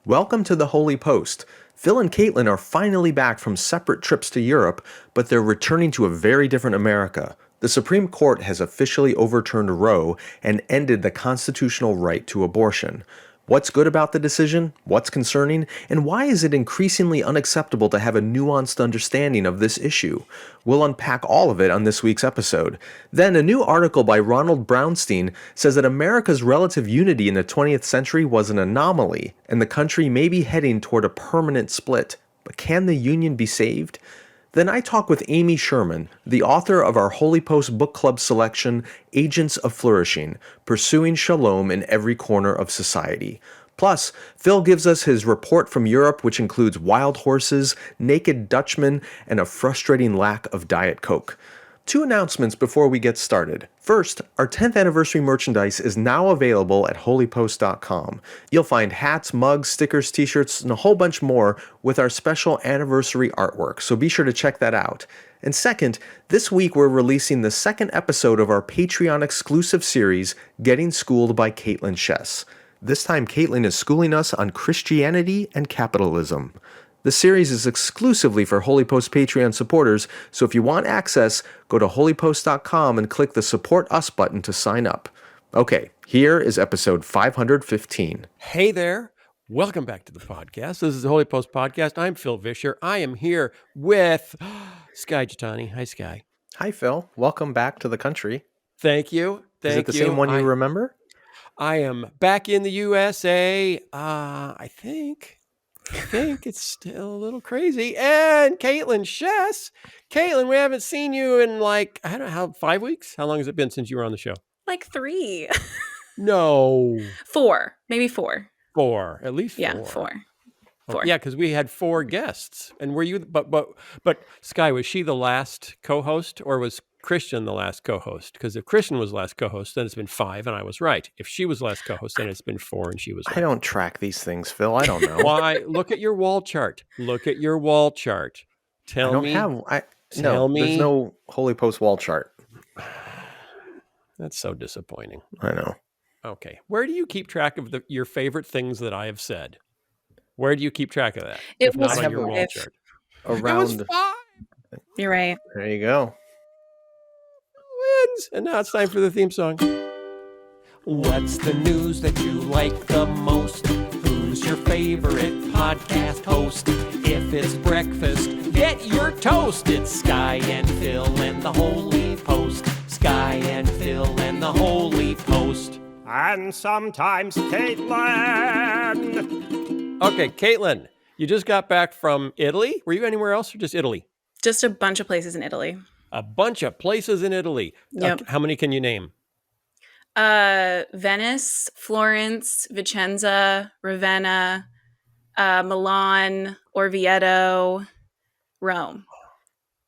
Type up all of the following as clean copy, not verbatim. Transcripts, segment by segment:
Welcome to the Holy Post. Phil and Kaitlyn are finally back from separate trips to Europe, but they're returning to a very different America. The Supreme Court has officially overturned Roe and ended the constitutional right to abortion. What's good about the decision? What's concerning? And why is it increasingly unacceptable to have a nuanced understanding of this issue? We'll unpack all of it on this week's episode. Then, a new article by Ronald Brownstein says that America's relative unity in the 20th century was an anomaly, and the country may be heading toward a permanent split. But can the Union be saved? Then I talk with Amy Sherman, the author of our Holy Post Book Club selection, Agents of Flourishing, Pursuing Shalom in Every Corner of Society. Plus, Phil gives us his report from Europe, which includes wild horses, naked Dutchmen, and a frustrating lack of Diet Coke. Two announcements before we get started. First, our 10th anniversary merchandise is now available at holypost.com. You'll find hats, mugs, stickers, t-shirts, and a whole bunch more with our special anniversary artwork, so be sure to check that out. And second, this week we're releasing the second episode of our Patreon exclusive series, Getting Schooled by Kaitlyn Chess. This time Kaitlyn is schooling us on Christianity and capitalism. The series is exclusively for Holy Post Patreon supporters, so if you want access, go to holypost.com and click the Support Us button to sign up. Okay, here is episode 515. Hey there. Welcome back to the podcast. This is the Holy Post Podcast. I'm Phil Vischer. I am here with Skye Jitani. Hi, Skye. Hi, Phil. Welcome back to the country. Thank you. Is it the same one you remember? I am back in the USA. I think it's still a little crazy. And Kaitlyn Chess. Kaitlyn, we haven't seen you in I don't know, 5 weeks? How long has it been since you were on the show? Like 3. No. 4. Maybe 4. 4. At least 4. Yeah, 4. Oh, yeah, because we had 4 guests. And were you, but Skye, was she the last co-host or was Christian the last co-host? Because if Christian was the last co-host, then it's been 5 and I was right. If she was the last co-host, then it's been 4 and she was right. I don't track these things, Phil. I don't know. Why? Look at your wall chart. Tell me. There's no Holy Post wall chart. That's so disappointing. I know. Okay. Where do you keep track of your favorite things that I have said? Where do you keep track of that? It was not on your wall chart. Around. It was 5. You're right. There you go. Wins. And now it's time for the theme song. What's the news that you like the most? Who's your favorite podcast host? If it's breakfast, get your toast. It's Skye and Phil and the Holy Post. Skye and Phil and the Holy Post. And sometimes Kaitlyn. Okay, Kaitlyn, you just got back from Italy. Were you anywhere else or just Italy? Just a bunch of places in Italy. A bunch of places in Italy. Yep. How many can you name? Venice, Florence, Vicenza, Ravenna, Milan, Orvieto, Rome.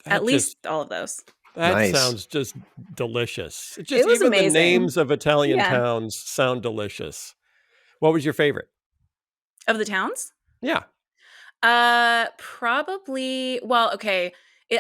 At least all of those. That sounds just delicious. It was even amazing. The names of Italian towns sound delicious. What was your favorite? Of the towns? Yeah. Probably, okay.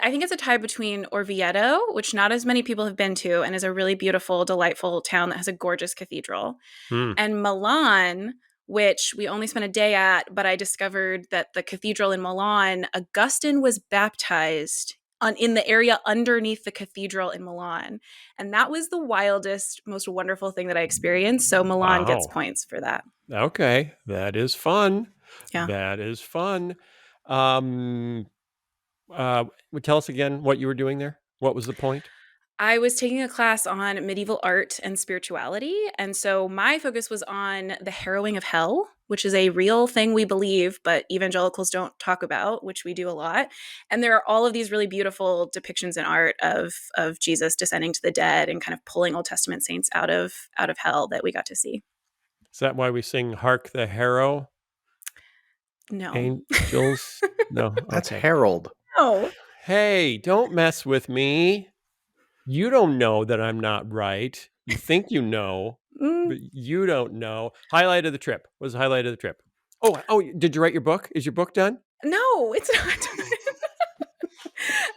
I think it's a tie between Orvieto, which not as many people have been to, and is a really beautiful, delightful town that has a gorgeous cathedral. And Milan, which we only spent a day at, but I discovered that the cathedral in Milan, Augustine was baptized in the area underneath the cathedral in Milan. And that was the wildest, most wonderful thing that I experienced. So Milan gets points for that. Okay. That is fun. Yeah. That is fun. Tell us again what you were doing there. What was the point? I was taking a class on medieval art and spirituality. And so my focus was on the harrowing of hell, which is a real thing we believe, but evangelicals don't talk about, which we do a lot. And there are all of these really beautiful depictions in art of Jesus descending to the dead and kind of pulling Old Testament saints out of hell that we got to see. Is that why we sing Hark the Harrow? No. Angels? No. That's Harold. No. Hey, don't mess with me. You don't know that I'm not right. You think you know, but you don't know. Highlight of the trip. What was the highlight of the trip? Oh, did you write your book? Is your book done? No, it's not done.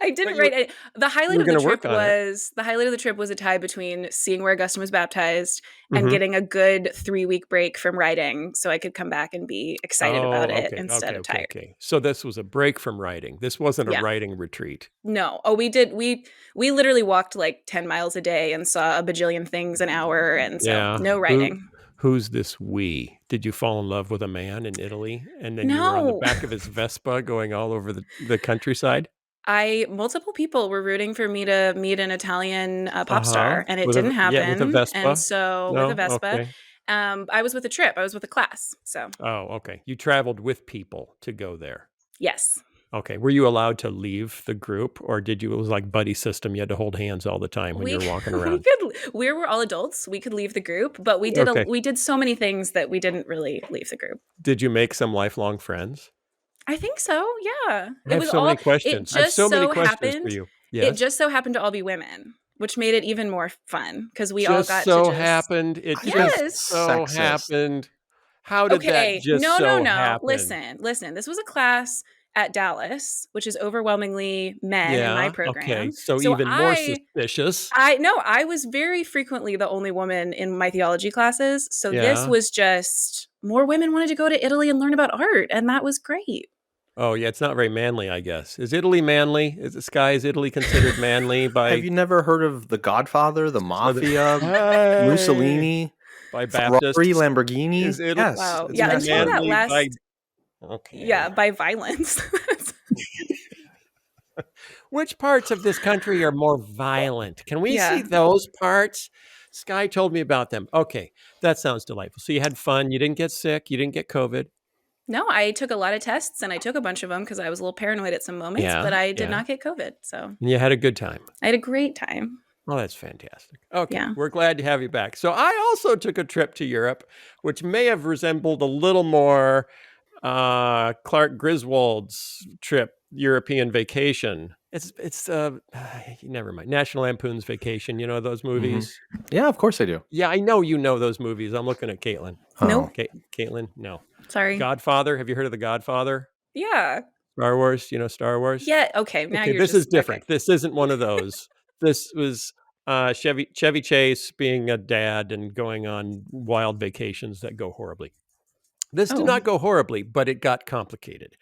I didn't write it. The highlight of the trip was a tie between seeing where Augustine was baptized and getting a good 3-week break from writing, so I could come back and be excited about it instead of tired. Okay. So this was a break from writing. This wasn't a writing retreat. No. Oh, we did. We literally walked like 10 miles a day and saw a bajillion things an hour, and so no writing. Who's this we? Did you fall in love with a man in Italy, and then you were on the back of his Vespa going all over the countryside? Multiple people were rooting for me to meet an Italian pop star, and it didn't happen. Yeah, with a Vespa? And so with a Vespa, okay. I was with a trip. I was with a class. So. Oh, okay. You traveled with people to go there. Yes. Okay. Were you allowed to leave the group, or it was like buddy system? You had to hold hands all the time when you were walking around. We were all adults. We could leave the group, but we did so many things that we didn't really leave the group. Did you make some lifelong friends? I think so. Yeah. I have so many questions. I have so many questions for you. Yes? It just so happened to all be women, which made it even more fun because we all got happened. It just so happened. How did that just happen? No. Listen. This was a class at Dallas, which is overwhelmingly men in my program. Okay, so even more suspicious. I was very frequently the only woman in my theology classes. So this was just more women wanted to go to Italy and learn about art, and that was great. Oh, yeah, it's not very manly, I guess. Is Italy manly? Skye, is Italy considered manly by... Have you never heard of The Godfather, the Mafia, Mussolini, by Baptists? Ferrari, Lamborghini? Yes. Wow. Yeah, until that last... Okay. Yeah, by violence. Which parts of this country are more violent? Can we see those parts? Skye told me about them. Okay, that sounds delightful. So you had fun. You didn't get sick. You didn't get COVID. No, I took a lot of tests, and I took a bunch of them because I was a little paranoid at some moments, but I did not get COVID. So and you had a good time. I had a great time. Well, that's fantastic. Okay, we're glad to have you back. So I also took a trip to Europe, which may have resembled a little more Clark Griswold's trip, European Vacation. It's never mind. National Lampoon's Vacation. You know those movies? Mm-hmm. Yeah, of course I do. Yeah, I know you know those movies. I'm looking at Kaitlyn. No. Kaitlyn, no. Sorry. Godfather. Have you heard of The Godfather? Yeah. Star Wars. You know Star Wars? Yeah. Okay. Now you're this is different. Okay. This isn't one of those. This was Chevy Chase being a dad and going on wild vacations that go horribly. This did not go horribly, but it got complicated.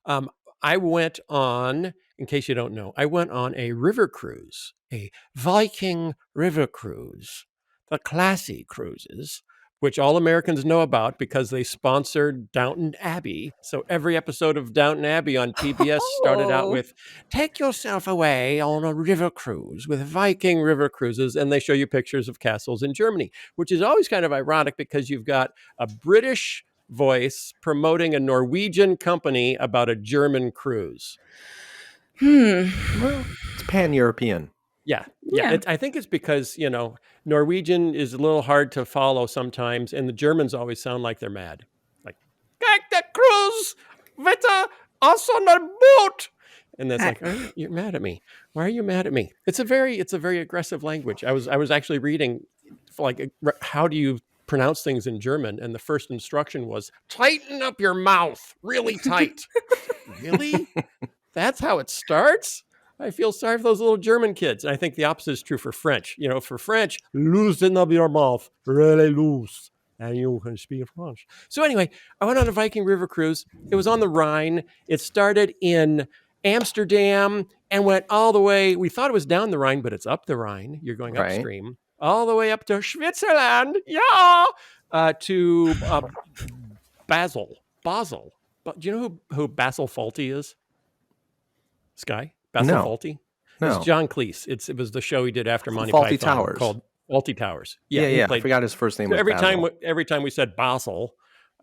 I went on, in case you don't know, a river cruise, a Viking river cruise, the classy cruises, which all Americans know about because they sponsored Downton Abbey. So every episode of Downton Abbey on PBS started out with, take yourself away on a river cruise with Viking river cruises. And they show you pictures of castles in Germany, which is always kind of ironic because you've got a British voice promoting a Norwegian company about a German cruise. Well, it's pan-European. Yeah. I think it's because, Norwegian is a little hard to follow sometimes, and the Germans always sound like they're mad. Like, take the cruise, bitte, us on a boat. And that's like, you're mad at me. Why are you mad at me? It's a very aggressive language. I was actually reading, like, how do you pronounce things in German? And the first instruction was, tighten up your mouth really tight. Really? That's how it starts? I feel sorry for those little German kids. And I think the opposite is true for French. For French, loosen up your mouth, really loose, and you can speak French. So anyway, I went on a Viking river cruise. It was on the Rhine. It started in Amsterdam and went all the way. We thought it was down the Rhine, but it's up the Rhine. You're going upstream, all the way up to Switzerland. To Basel. But do you know who Basil Fawlty is? Skye? Basil Fawlty? No. It's John Cleese. It was the show he did after Monty Fawlty Python Towers. Called Fawlty Towers. Yeah. I forgot his first name was Basil. Every time we said Basil,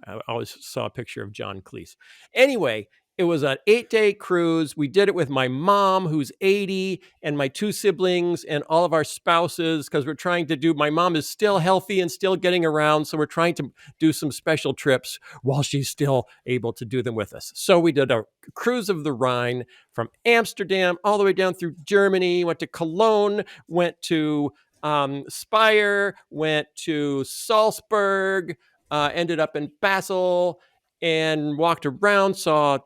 I always saw a picture of John Cleese. Anyway, it was an 8-day cruise. We did it with my mom, who's 80, and my 2 siblings and all of our spouses, because we're trying to my mom is still healthy and still getting around, so we're trying to do some special trips while she's still able to do them with us. So we did a cruise of the Rhine from Amsterdam all the way down through Germany, went to Cologne, went to Speyer, went to Salzburg, ended up in Basel, and walked around, saw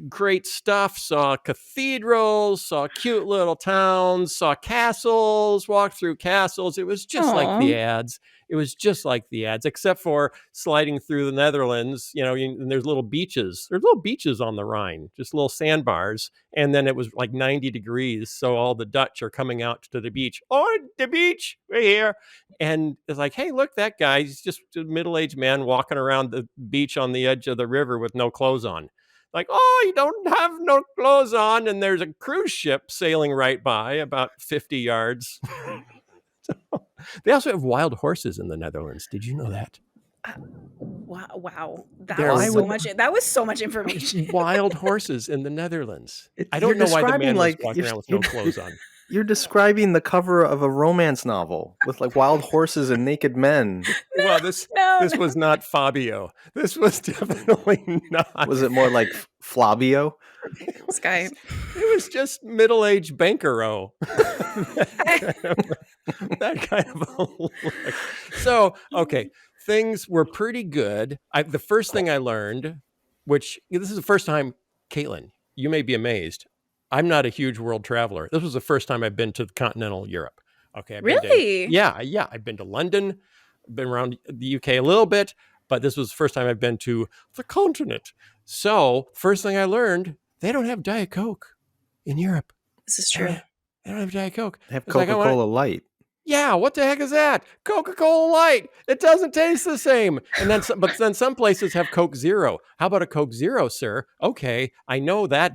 great stuff, saw cathedrals, saw cute little towns, saw castles, walked through castles. It was just like the ads. It was just like the ads, except for sliding through the Netherlands, and there's little beaches. There's little beaches on the Rhine, just little sandbars. And then it was like 90 degrees. So all the Dutch are coming out to the beach. Oh, the beach, we're here. And it's like, hey, look, that guy, he's just a middle-aged man walking around the beach on the edge of the river with no clothes on. Like, oh, you don't have no clothes on. And there's a cruise ship sailing right by about 50 yards. They also have wild horses in the Netherlands. Did you know that? Wow. That was so much information. Wild horses in the Netherlands. I don't know why the man was walking around with no clothes on. You're describing the cover of a romance novel with like wild horses and naked men. Well, this was not Fabio. This was definitely not. Was it more like Flavio? Skye. It was just middle-aged bankero. that kind of a look. So, okay, things were pretty good. The first thing I learned, which this is the first time, Kaitlyn, you may be amazed. I'm not a huge world traveler. This was the first time I've been to continental Europe. Okay. Really? Yeah. I've been to London, been around the UK a little bit, but this was the first time I've been to the continent. So first thing I learned, they don't have Diet Coke in Europe. This is true. They don't have Diet Coke. They have Coca-Cola Light. Yeah, what the heck is that? Coca-Cola Light. It doesn't taste the same. But then some places have Coke Zero. How about a Coke Zero, sir? Okay, I know that.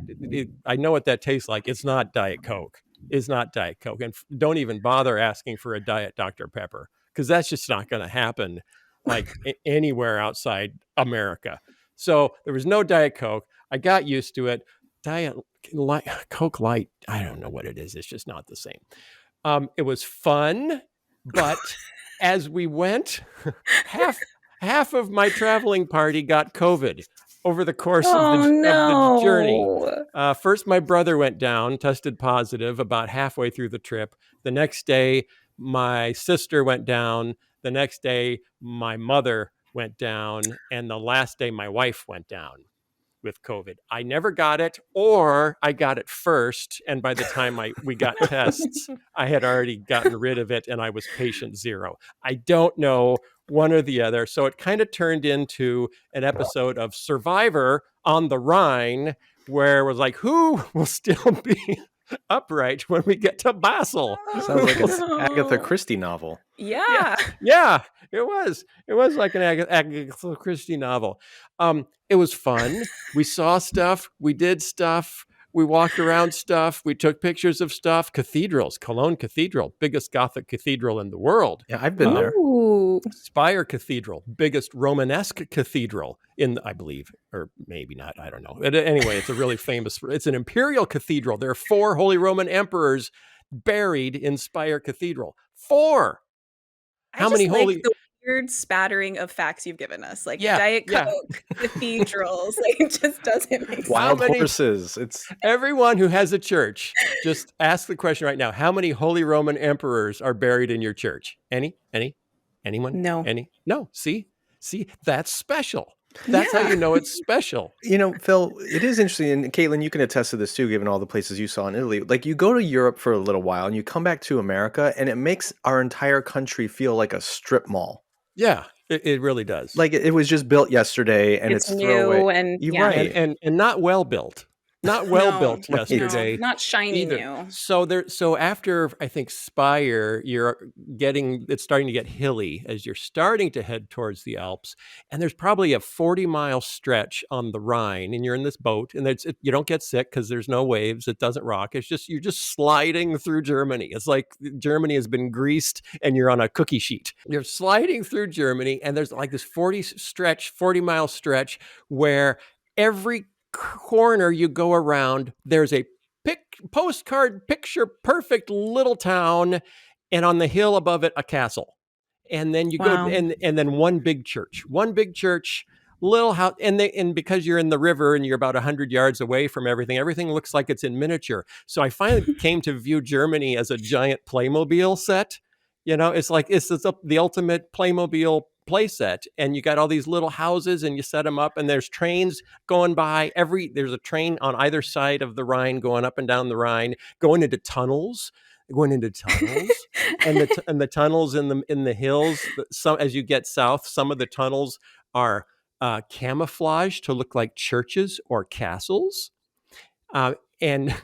I know what that tastes like. It's not Diet Coke. It's not Diet Coke. And don't even bother asking for a Diet Dr. Pepper, because that's just not going to happen like anywhere outside America. So there was no Diet Coke. I got used to it. Coke Light, I don't know what it is. It's just not the same. It was fun, but as we went, half of my traveling party got COVID over the course of the journey. First, my brother went down, tested positive about halfway through the trip. The next day, my sister went down. The next day, my mother went down. And the last day, my wife went down with COVID. I never got it, or I got it first. And by the time we got tests, I had already gotten rid of it and I was patient zero. I don't know, one or the other. So it kind of turned into an episode of Survivor on the Rhine, where it was like, who will still be upright when we get to Basel? Sounds like an Agatha Christie novel. Yeah, it was. It was like an Agatha Christie novel. It was fun. We saw stuff. We did stuff. We walked around stuff. We took pictures of stuff. Cathedrals. Cologne Cathedral, biggest Gothic cathedral in the world. Yeah, I've been there. Spire Cathedral, biggest Romanesque cathedral I believe, or maybe not. I don't know. Anyway, it's a really famous. It's an imperial cathedral. There are 4 Holy Roman emperors buried in Spire Cathedral. 4. How many holy? The weird spattering of facts you've given us, like Diet Coke, cathedrals, like it just doesn't make sense. Wild horses. It's everyone who has a church. Just ask the question right now: how many Holy Roman emperors are buried in your church? Anyone? No. No. See, that's special. That's how you know it's special. Phil, it is interesting, and Kaitlyn, you can attest to this too, given all the places you saw in Italy. Like, you go to Europe for a little while, and you come back to America, and it makes our entire country feel like a strip mall. Yeah, it really does. Like, it was just built yesterday, and it's new throwaway. and right, and not well built. Not well built yesterday. Not shiny either. New. So after I think Spire, it's starting to get hilly as you're starting to head towards the Alps, and there's probably a 40-mile stretch on the Rhine, and you're in this boat, and you don't get sick because there's no waves, it doesn't rock. It's just you're just sliding through Germany. It's like Germany has been greased, and you're on a cookie sheet. You're sliding through Germany, and there's like this 40-mile stretch where every corner you go around, there's a postcard picture perfect little town, and on the hill above it a castle, and then you go and then one big church, little house, and because you're in the river and you're about 100 yards away from everything looks like it's in miniature. So I finally came to view Germany as a giant Playmobil set. It's like it's the ultimate Playmobil play set, and you got all these little houses, and you set them up, and there's trains going by. There's a train on either side of the Rhine going up and down the Rhine, going into tunnels, and the tunnels in the hills. Some, as you get south, some of the tunnels are camouflaged to look like churches or castles. And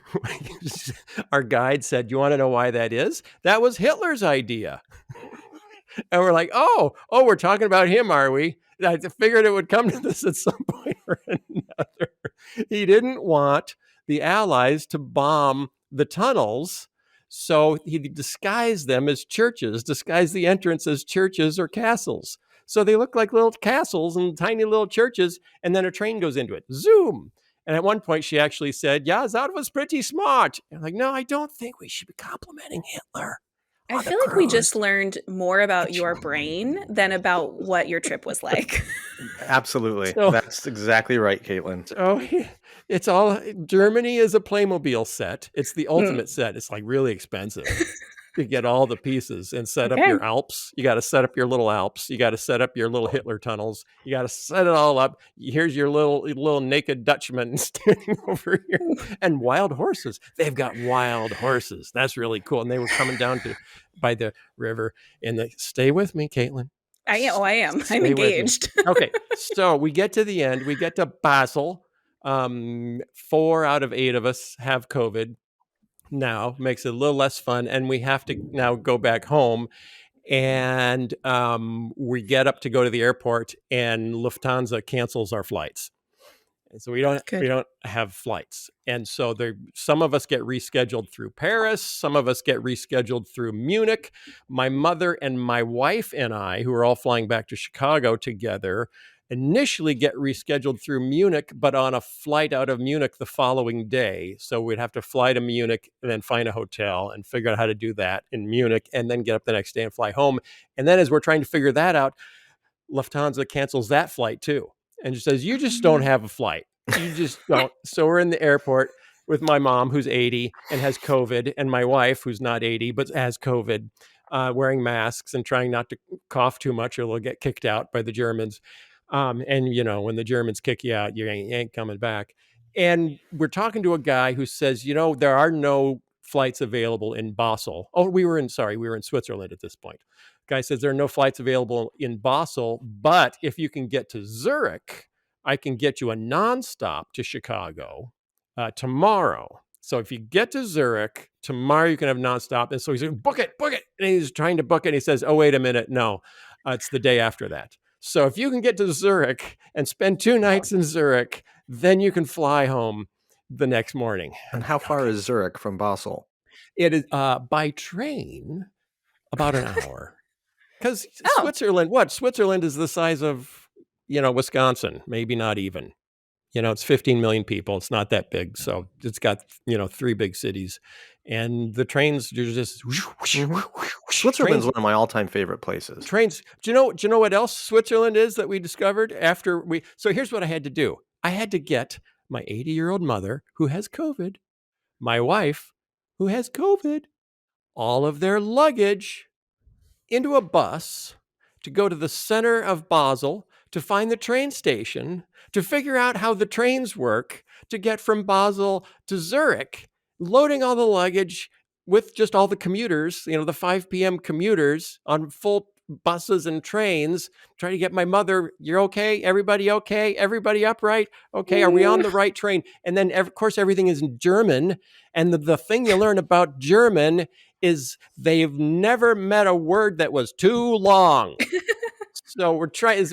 our guide said, "You want to know why that is? That was Hitler's idea." And we're like, oh, we're talking about him, are we? I figured it would come to this at some point or another. He didn't want the Allies to bomb the tunnels, so he disguised them as churches, disguised the entrance as churches or castles. So they look like little castles and tiny little churches, and then a train goes into it. Zoom! And at one point, she actually said, "Yeah, that was pretty smart." And I'm like, no, I don't think we should be complimenting Hitler. I feel like we just learned more about your brain than about what your trip was like. Absolutely. So, that's exactly right, Kaitlyn. So it's all, Germany is a Playmobil set. It's the ultimate set. It's like really expensive to get all the pieces and set up your Alps. You got to set up your little Alps. You got to set up your little Hitler tunnels. You got to set it all up. Here's your little naked Dutchman standing over here. And wild horses. They've got wild horses. That's really cool. And they were coming down by the river. And stay with me, Kaitlyn. I am. I'm engaged. Okay. So we get to the end. We get to Basel. 4 out of 8 of us have COVID. Now makes it a little less fun, and we have to now go back home, and we get up to go to the airport, and Lufthansa cancels our flights, and so we don't have flights, and so some of us get rescheduled through Paris, some of us get rescheduled through Munich. My mother and my wife and I, who are all flying back to Chicago together, initially get rescheduled through Munich, but on a flight out of Munich the following day. So we'd have to fly to Munich and then find a hotel and figure out how to do that in Munich and then get up the next day and fly home. And then as we're trying to figure that out, Lufthansa cancels that flight too. And just says, you just don't have a flight. You just don't. So we're in the airport with my mom, who's 80 and has COVID, and my wife, who's not 80, but has COVID, wearing masks and trying not to cough too much or they'll get kicked out by the Germans. And, you know, when the Germans kick you out, you ain't coming back. And we're talking to a guy who says, you know, there are no flights available in Basel. Oh, we were in Switzerland at this point. Guy says there are no flights available in Basel, but if you can get to Zurich, I can get you a nonstop to Chicago tomorrow. So if you get to Zurich tomorrow, you can have nonstop. And so he's like, book it. And he's trying to book it. And he says, oh, wait a minute. No, it's the day after that. So if you can get to Zurich and spend 2 nights in Zurich, then you can fly home the next morning. And how far is Zurich from Basel? It is by train about an hour. Because Switzerland is the size of, Wisconsin, maybe not even. It's 15 million people. It's not that big. So it's got, 3 big cities. And the trains are just... Switzerland's one of my all-time favorite places. Trains. Do you know what else Switzerland is that we discovered after we... So here's what I had to do. I had to get my 80-year-old mother, who has COVID, my wife, who has COVID, all of their luggage into a bus to go to the center of Basel to find the train station, to figure out how the trains work, to get from Basel to Zurich, loading all the luggage with just all the commuters, the 5 p.m. commuters on full buses and trains, trying to get my mother, you're okay? Everybody okay? Everybody upright? Okay, are we on the right train? And then, of course, everything is in German. And the thing you learn about German is they've never met a word that was too long. So we're trying,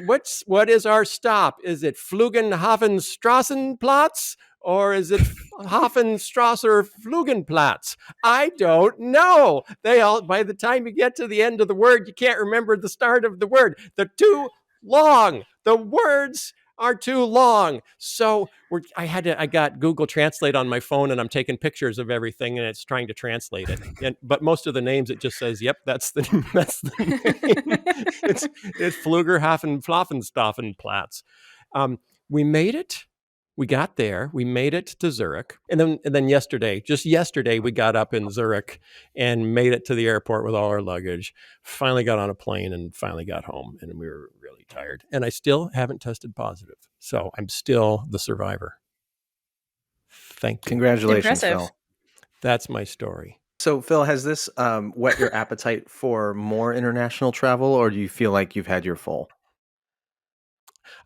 what is our stop? Is it Flugenhafenstrassenplatz? Or is it Hafenstrasser Flugenplatz? I don't know. By the time you get to the end of the word, you can't remember the start of the word. They're too long. The words are too long. So I got Google Translate on my phone and I'm taking pictures of everything and it's trying to translate it. But most of the names, it just says, yep, that's the name. It's Flugerhafen Flaffenstaffenplatz. We made it. We got there. We made it to Zurich. And then just yesterday, we got up in Zurich and made it to the airport with all our luggage. Finally got on a plane and finally got home. And we were really tired. And I still haven't tested positive. So I'm still the survivor. Thank you. Congratulations, Impressive. Phil. That's my story. So, Phil, has this whet your appetite for more international travel, or do you feel like you've had your full?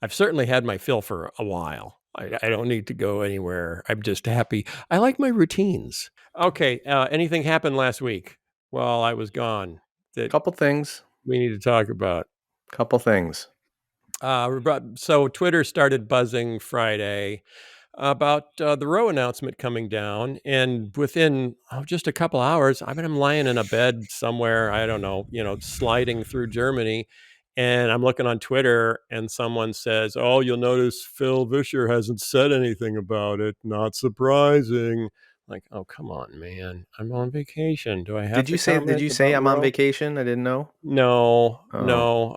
I've certainly had my fill for a while. I don't need to go anywhere. I'm just happy. I like my routines. Okay. Anything happened last week while I was gone that Couple things. we need to talk about? Couple things. So Twitter started buzzing Friday about the Roe announcement coming down, and within just a couple hours, I'm lying in a bed somewhere, I don't know, sliding through Germany, and I'm looking on Twitter, and someone says, "Oh, you'll notice Phil Vischer hasn't said anything about it. Not surprising." Like, oh, come on, man! I'm on vacation. Do I have Did to you say? Did comment you say about I'm on Roe? vacation? I didn't know. No, Oh. no,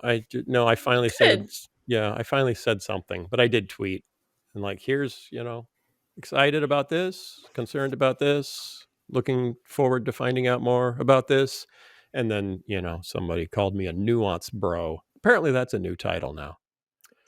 I finally said, Good. yeah, I finally said something, but I did tweet and like, here's, excited about this, concerned about this, looking forward to finding out more about this. And then, somebody called me a nuance bro. Apparently that's a new title now.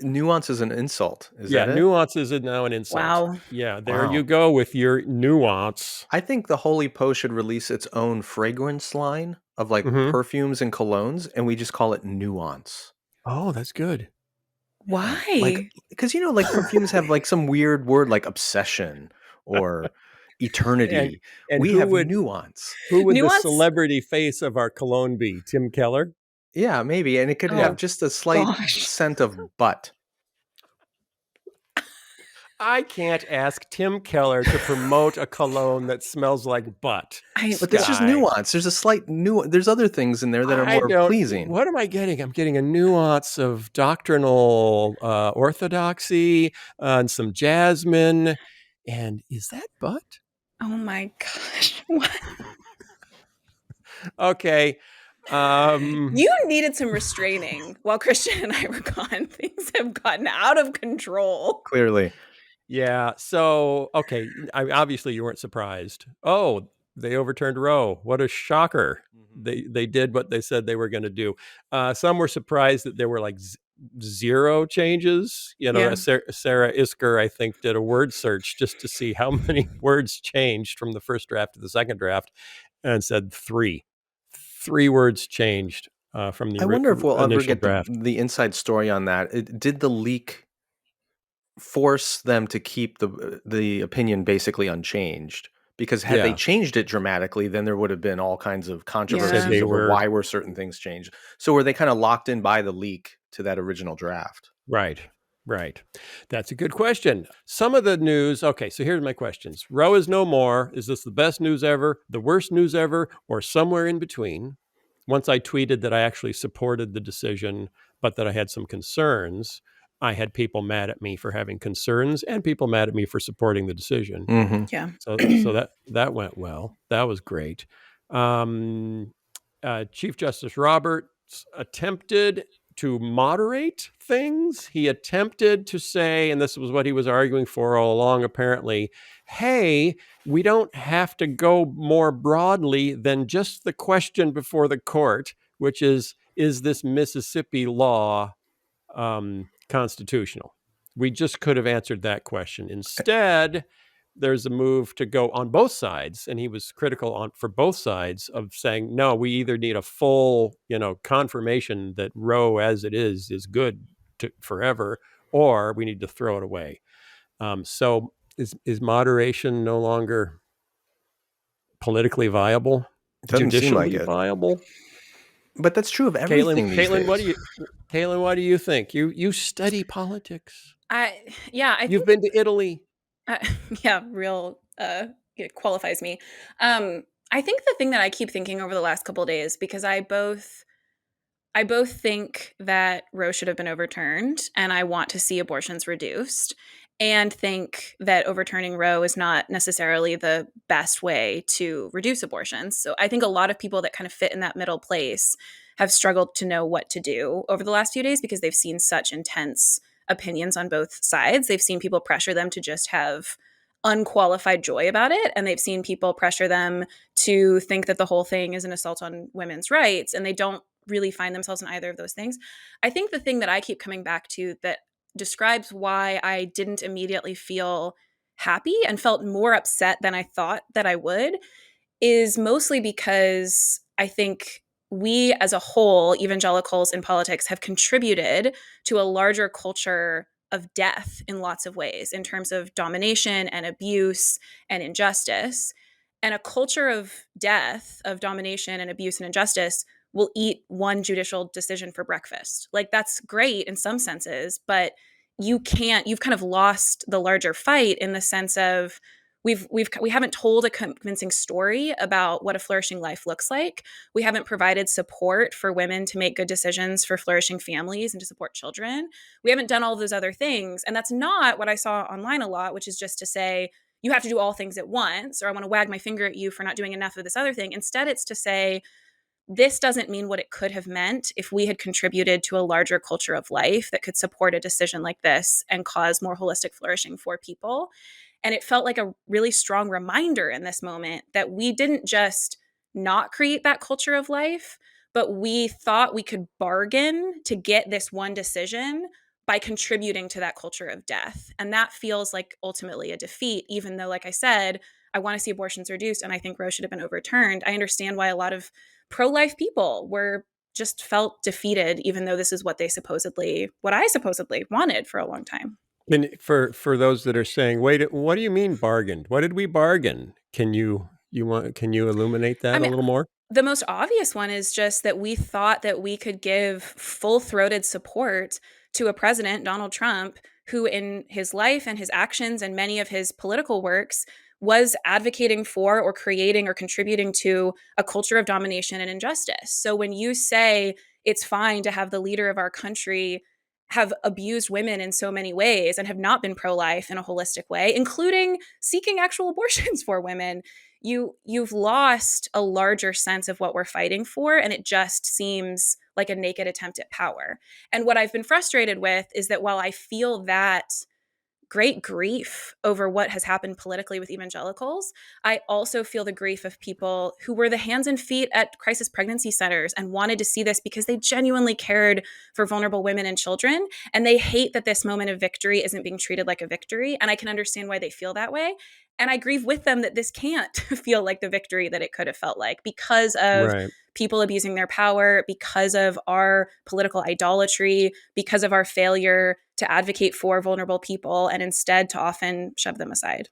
Nuance is an insult. Is Yeah, that it? nuance is now an insult. Wow. Yeah, there Wow. you go with your nuance. I think the Holy Post should release its own fragrance line of like Mhm. perfumes and colognes, and we just call it Nuance. Oh, that's good. Why? Like, because like perfumes have like some weird word like obsession or eternity. And We who have would nuance. the Nuance? celebrity face of our cologne be? Tim Keller? Yeah, maybe, and it could Oh, have just a slight gosh. scent of butt. I can't ask Tim Keller to promote a cologne that smells like butt. But there's just Skye. nuance. There's a slight There's other things in there that are more pleasing. What am I getting? I'm getting a nuance of doctrinal orthodoxy and some jasmine. And is that butt? Oh my gosh. What? Okay. You needed some restraining while Christian and I were gone. Things have gotten out of control. Clearly. Yeah. So, okay. Obviously, you weren't surprised. Oh, they overturned Roe. What a shocker. They did what they said they were going to do. Some were surprised that there were like zero changes. Yeah. Sarah Isker, I think, did a word search just to see how many words changed from the first draft to the second draft and said three words changed from the I wonder if we'll ever initial get draft. the inside story on that. Did the leak force them to keep the opinion basically unchanged? Because had they Yeah. changed it dramatically, then there would have been all kinds of controversies they over were- why were certain things changed. So were they kind of locked in by the leak to that original draft? Right. That's a good question. Some of the news. Okay, so here's my questions. Roe is no more. Is this the best news ever, the worst news ever, or somewhere in between? Once I tweeted that I actually supported the decision, but that I had some concerns, I had people mad at me for having concerns and people mad at me for supporting the decision. Mm-hmm. Yeah. So that went well. That was great. Chief Justice Roberts attempted to moderate things. He attempted to say, and this was what he was arguing for all along, apparently, hey, we don't have to go more broadly than just the question before the court, which is this Mississippi law constitutional? We just could have answered that question. Instead, there's a move to go on both sides, and he was critical for both sides of saying, no, we either need a full, confirmation that Roe as it is good forever, or we need to throw it away. So is moderation no longer politically viable? Doesn't seem like Judicially it. viable? But that's true of everything these days. Kaitlyn, what do you think? You study politics. I You've been to Italy. It qualifies me. I think the thing that I keep thinking over the last couple of days, because I both think that Roe should have been overturned and I want to see abortions reduced, and think that overturning Roe is not necessarily the best way to reduce abortions. So I think a lot of people that kind of fit in that middle place have struggled to know what to do over the last few days because they've seen such intense opinions on both sides. They've seen people pressure them to just have unqualified joy about it. And they've seen people pressure them to think that the whole thing is an assault on women's rights. And they don't really find themselves in either of those things. I think the thing that I keep coming back to that describes why I didn't immediately feel happy and felt more upset than I thought that I would is mostly because I think we as a whole, evangelicals in politics, have contributed to a larger culture of death in lots of ways, in terms of domination and abuse and injustice. And a culture of death, of domination and abuse and injustice will eat one judicial decision for breakfast. Like, that's great in some senses, but you've kind of lost the larger fight in the sense of we haven't told a convincing story about what a flourishing life looks like. We haven't provided support for women to make good decisions for flourishing families and to support children. We haven't done all those other things. And that's not what I saw online a lot, which is just to say, you have to do all things at once, or I want to wag my finger at you for not doing enough of this other thing. Instead, it's to say, this doesn't mean what it could have meant if we had contributed to a larger culture of life that could support a decision like this and cause more holistic flourishing for people. And it felt like a really strong reminder in this moment that we didn't just not create that culture of life, but we thought we could bargain to get this one decision by contributing to that culture of death. And that feels like ultimately a defeat, even though, like I said, I want to see abortions reduced and I think Roe should have been overturned. I understand why a lot of pro-life people were just felt defeated, even though this is what I supposedly wanted for a long time. And for those that are saying, wait, what do you mean bargained? What did we bargain? Can you illuminate that a little more? The most obvious one is just that we thought that we could give full-throated support to a president, Donald Trump, who in his life and his actions and many of his political works was advocating for or creating or contributing to a culture of domination and injustice. So when you say it's fine to have the leader of our country have abused women in so many ways and have not been pro-life in a holistic way, including seeking actual abortions for women, you've lost a larger sense of what we're fighting for, and it just seems like a naked attempt at power. And what I've been frustrated with is that while I feel that great grief over what has happened politically with evangelicals, I also feel the grief of people who were the hands and feet at crisis pregnancy centers and wanted to see this because they genuinely cared for vulnerable women and children. And they hate that this moment of victory isn't being treated like a victory. And I can understand why they feel that way. And I grieve with them that this can't feel like the victory that it could have felt like because of people abusing their power, because of our political idolatry, because of our failure to advocate for vulnerable people and instead to often shove them aside.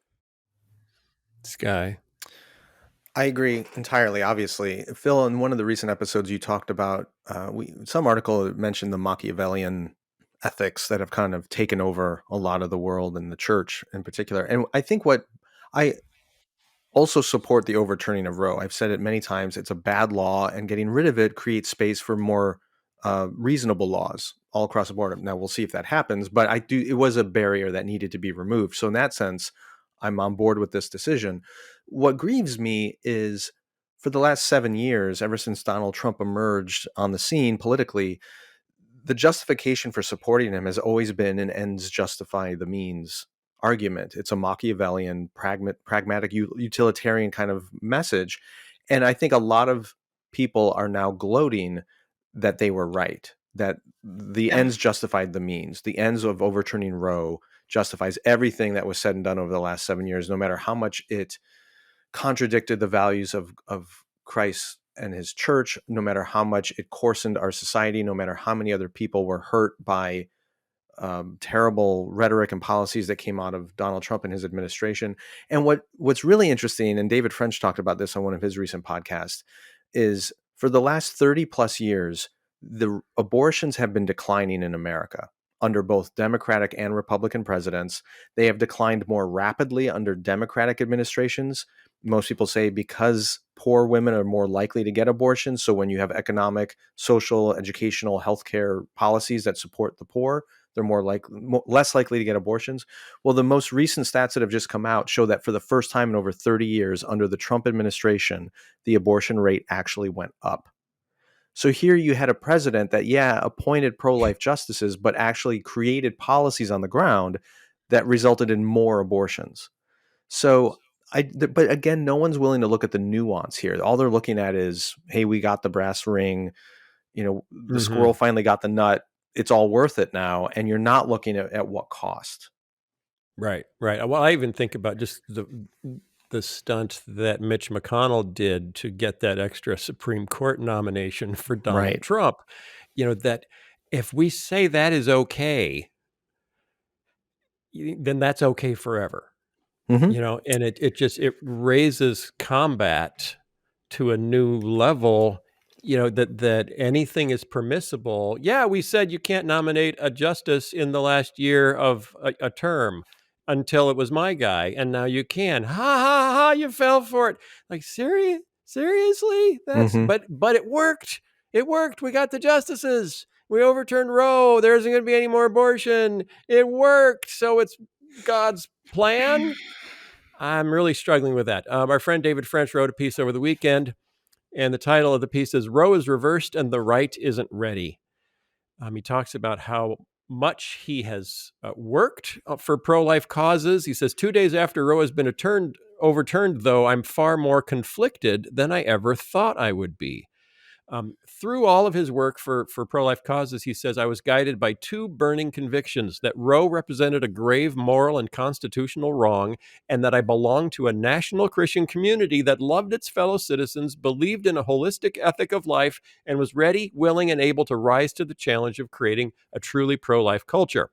Skye. I agree entirely, obviously. Phil, in one of the recent episodes you talked about, some article mentioned the Machiavellian ethics that have kind of taken over a lot of the world and the church in particular. And I think I also support the overturning of Roe. I've said it many times. It's a bad law, and getting rid of it creates space for more reasonable laws all across the board. Now, we'll see if that happens, but it was a barrier that needed to be removed. So in that sense, I'm on board with this decision. What grieves me is for the last 7 years, ever since Donald Trump emerged on the scene politically, the justification for supporting him has always been an ends justify the means argument. It's a Machiavellian, pragmatic, utilitarian kind of message. And I think a lot of people are now gloating that they were right, that the ends justified the means. The ends of overturning Roe justifies everything that was said and done over the last 7 years, no matter how much it contradicted the values of Christ and his church, no matter how much it coarsened our society, no matter how many other people were hurt by terrible rhetoric and policies that came out of Donald Trump and his administration. And what's really interesting, and David French talked about this on one of his recent podcasts, is for the last 30 plus years, the abortions have been declining in America under both Democratic and Republican presidents. They have declined more rapidly under Democratic administrations. Most people say because poor women are more likely to get abortions. So when you have economic, social, educational, healthcare policies that support the poor, they're less likely to get abortions. Well, the most recent stats that have just come out show that for the first time in over 30 years under the Trump administration, the abortion rate actually went up. So here you had a president that, yeah, appointed pro-life justices, but actually created policies on the ground that resulted in more abortions. So but again, no one's willing to look at the nuance here. All they're looking at is, hey, we got the brass ring, the squirrel finally got the nut. It's all worth it now. And you're not looking at what cost. Right. Well, I even think about just the stunt that Mitch McConnell did to get that extra Supreme Court nomination for Donald Right. Trump. That if we say that is okay, then that's okay forever. Mm-hmm. And it raises combat to a new level, that anything is permissible. Yeah, we said you can't nominate a justice in the last year of a term until it was my guy, and now you can. Ha ha ha, you fell for it. Like, seriously? Mm-hmm. But it worked. It worked. We got the justices. We overturned Roe. There isn't going to be any more abortion. It worked. So it's God's plan. I'm really struggling with that. Our friend David French wrote a piece over the weekend, and the title of the piece is Roe is Reversed and the Right Isn't Ready. He talks about how much he has worked for pro-life causes. He says, 2 days after Roe has been overturned, though, I'm far more conflicted than I ever thought I would be. Through all of his work for pro-life causes, he says, I was guided by two burning convictions: that Roe represented a grave moral and constitutional wrong, and that I belonged to a national Christian community that loved its fellow citizens, believed in a holistic ethic of life, and was ready, willing, and able to rise to the challenge of creating a truly pro-life culture.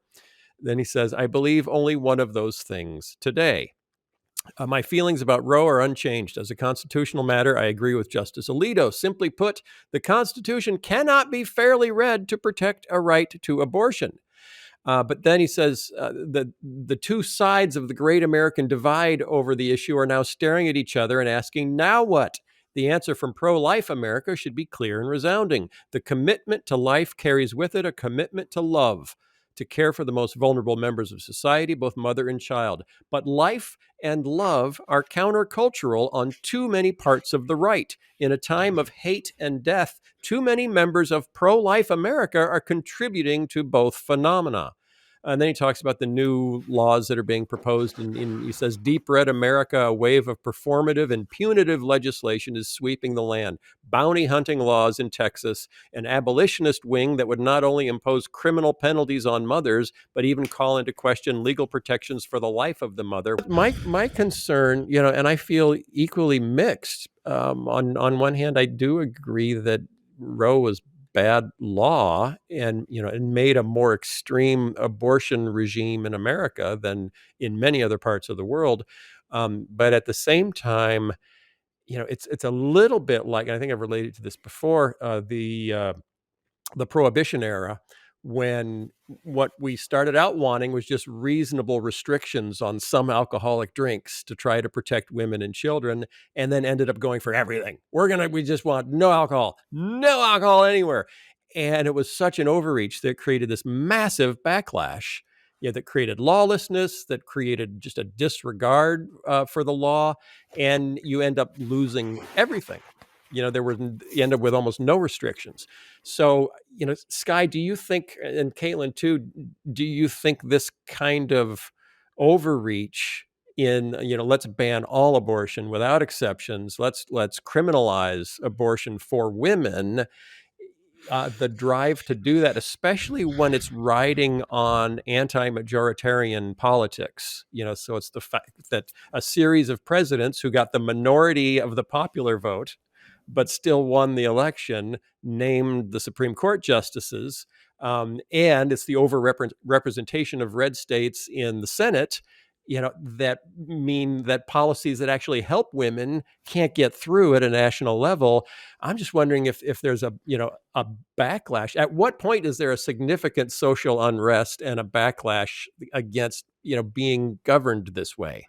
Then he says, I believe only one of those things today. My feelings about Roe are unchanged. As a constitutional matter, I agree with Justice Alito. Simply put, the Constitution cannot be fairly read to protect a right to abortion. But then he says that the two sides of the great American divide over the issue are now staring at each other and asking, now what? The answer from pro-life America should be clear and resounding. The commitment to life carries with it a commitment to love, to care for the most vulnerable members of society, both mother and child. But life and love are countercultural on too many parts of the right. In a time of hate and death, too many members of pro-life America are contributing to both phenomena. And then he talks about the new laws that are being proposed. He says, deep red America, a wave of performative and punitive legislation is sweeping the land. Bounty hunting laws in Texas, an abolitionist wing that would not only impose criminal penalties on mothers, but even call into question legal protections for the life of the mother. My concern, and I feel equally mixed. On one hand, I do agree that Roe was bad law and made a more extreme abortion regime in America than in many other parts of the world. But at the same time, it's a little bit like, and I think I've related to this before, the Prohibition era, when what we started out wanting was just reasonable restrictions on some alcoholic drinks to try to protect women and children, and then ended up going for everything. We just want no alcohol anywhere. And it was such an overreach that created this massive backlash, that created lawlessness, that created just a disregard for the law, and you end up losing everything. You end up with almost no restrictions. So, Skye, do you think, and Kaitlyn too, do you think this kind of overreach in, let's ban all abortion without exceptions, let's criminalize abortion for women, the drive to do that, especially when it's riding on anti-majoritarian politics, so it's the fact that a series of presidents who got the minority of the popular vote but still won the election, named the Supreme Court justices, and it's the overrepresentation of red states in the Senate, that mean that policies that actually help women can't get through at a national level. I'm just wondering if there's a backlash. At what point is there a significant social unrest and a backlash against, being governed this way?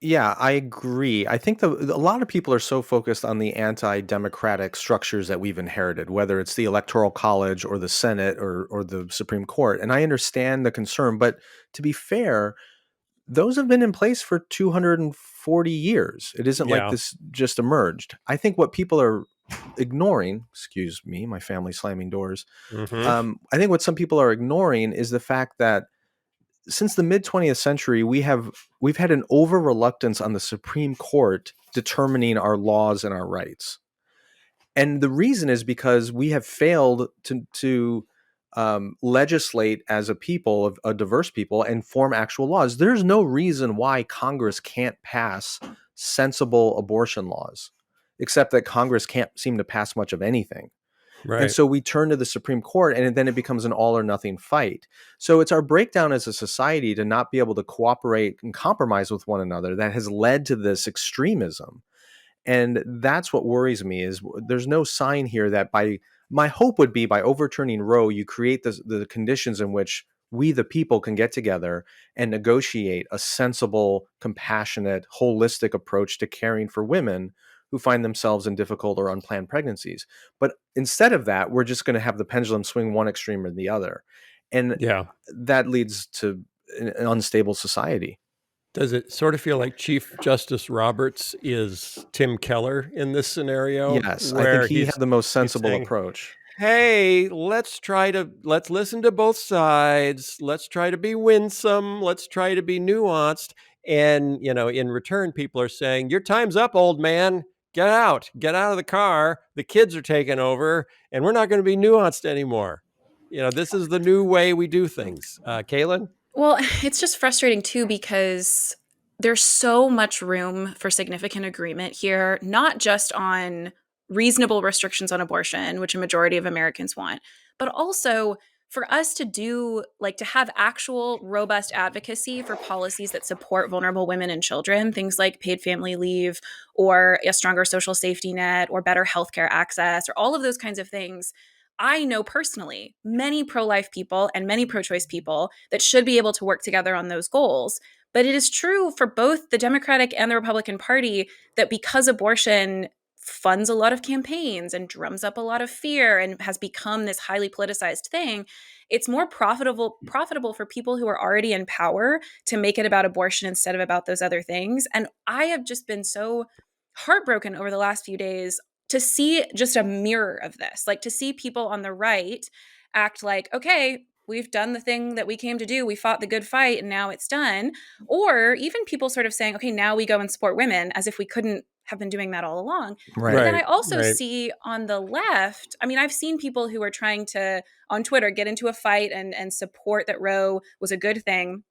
Yeah, I agree. I think a lot of people are so focused on the anti-democratic structures that we've inherited, whether it's the Electoral College or the Senate or the Supreme Court. And I understand the concern, but to be fair, those have been in place for 240 years. It isn't like Yeah. this just emerged. I think what people are ignoring, excuse me, my family slamming doors. Mm-hmm. I think what some people are ignoring is the fact that since the mid 20th century, we've had an over reluctance on the Supreme Court determining our laws and our rights. And the reason is because we have failed to legislate as a people, of a diverse people, and form actual laws. There's no reason why Congress can't pass sensible abortion laws, except that Congress can't seem to pass much of anything. And Right. so we turn to the Supreme Court, and then it becomes an all or nothing fight. So it's our breakdown as a society to not be able to cooperate and compromise with one another that has led to this extremism. And that's what worries me, is there's no sign here that my hope would be by overturning Roe, you create the conditions in which we, the people, can get together and negotiate a sensible, compassionate, holistic approach to caring for women who find themselves in difficult or unplanned pregnancies. But instead of that, we're just going to have the pendulum swing one extreme or the other. And Yeah. that leads to an unstable society. Does it sort of feel like Chief Justice Roberts is Tim Keller in this scenario, Yes, I think where he had the most he's sensible saying, approach. hey, let's listen to both sides. Let's try to be winsome. Let's try to be nuanced. And, in return, people are saying, your time's up, old man. Get out of the car. The kids are taking over and we're not going to be nuanced anymore. This is the new way we do things. Kaitlyn? Well, it's just frustrating too because there's so much room for significant agreement here, not just on reasonable restrictions on abortion, which a majority of Americans want, but also for us to to have actual robust advocacy for policies that support vulnerable women and children, things like paid family leave or a stronger social safety net or better healthcare access or all of those kinds of things. I know personally many pro life people and many pro choice people that should be able to work together on those goals. But it is true for both the Democratic and the Republican Party that because abortion funds a lot of campaigns and drums up a lot of fear and has become this highly politicized thing, it's more profitable for people who are already in power to make it about abortion instead of about those other things. And I have just been so heartbroken over the last few days to see just a mirror of this, like to see people on the right act like, okay, we've done the thing that we came to do. We fought the good fight and now it's done. Or even people sort of saying, okay, now we go and support women as if we couldn't have been doing that all along. Right. But then I Right. also see on the left, I mean, I've seen people who are trying to, on Twitter, get into a fight and support that Roe was a good thing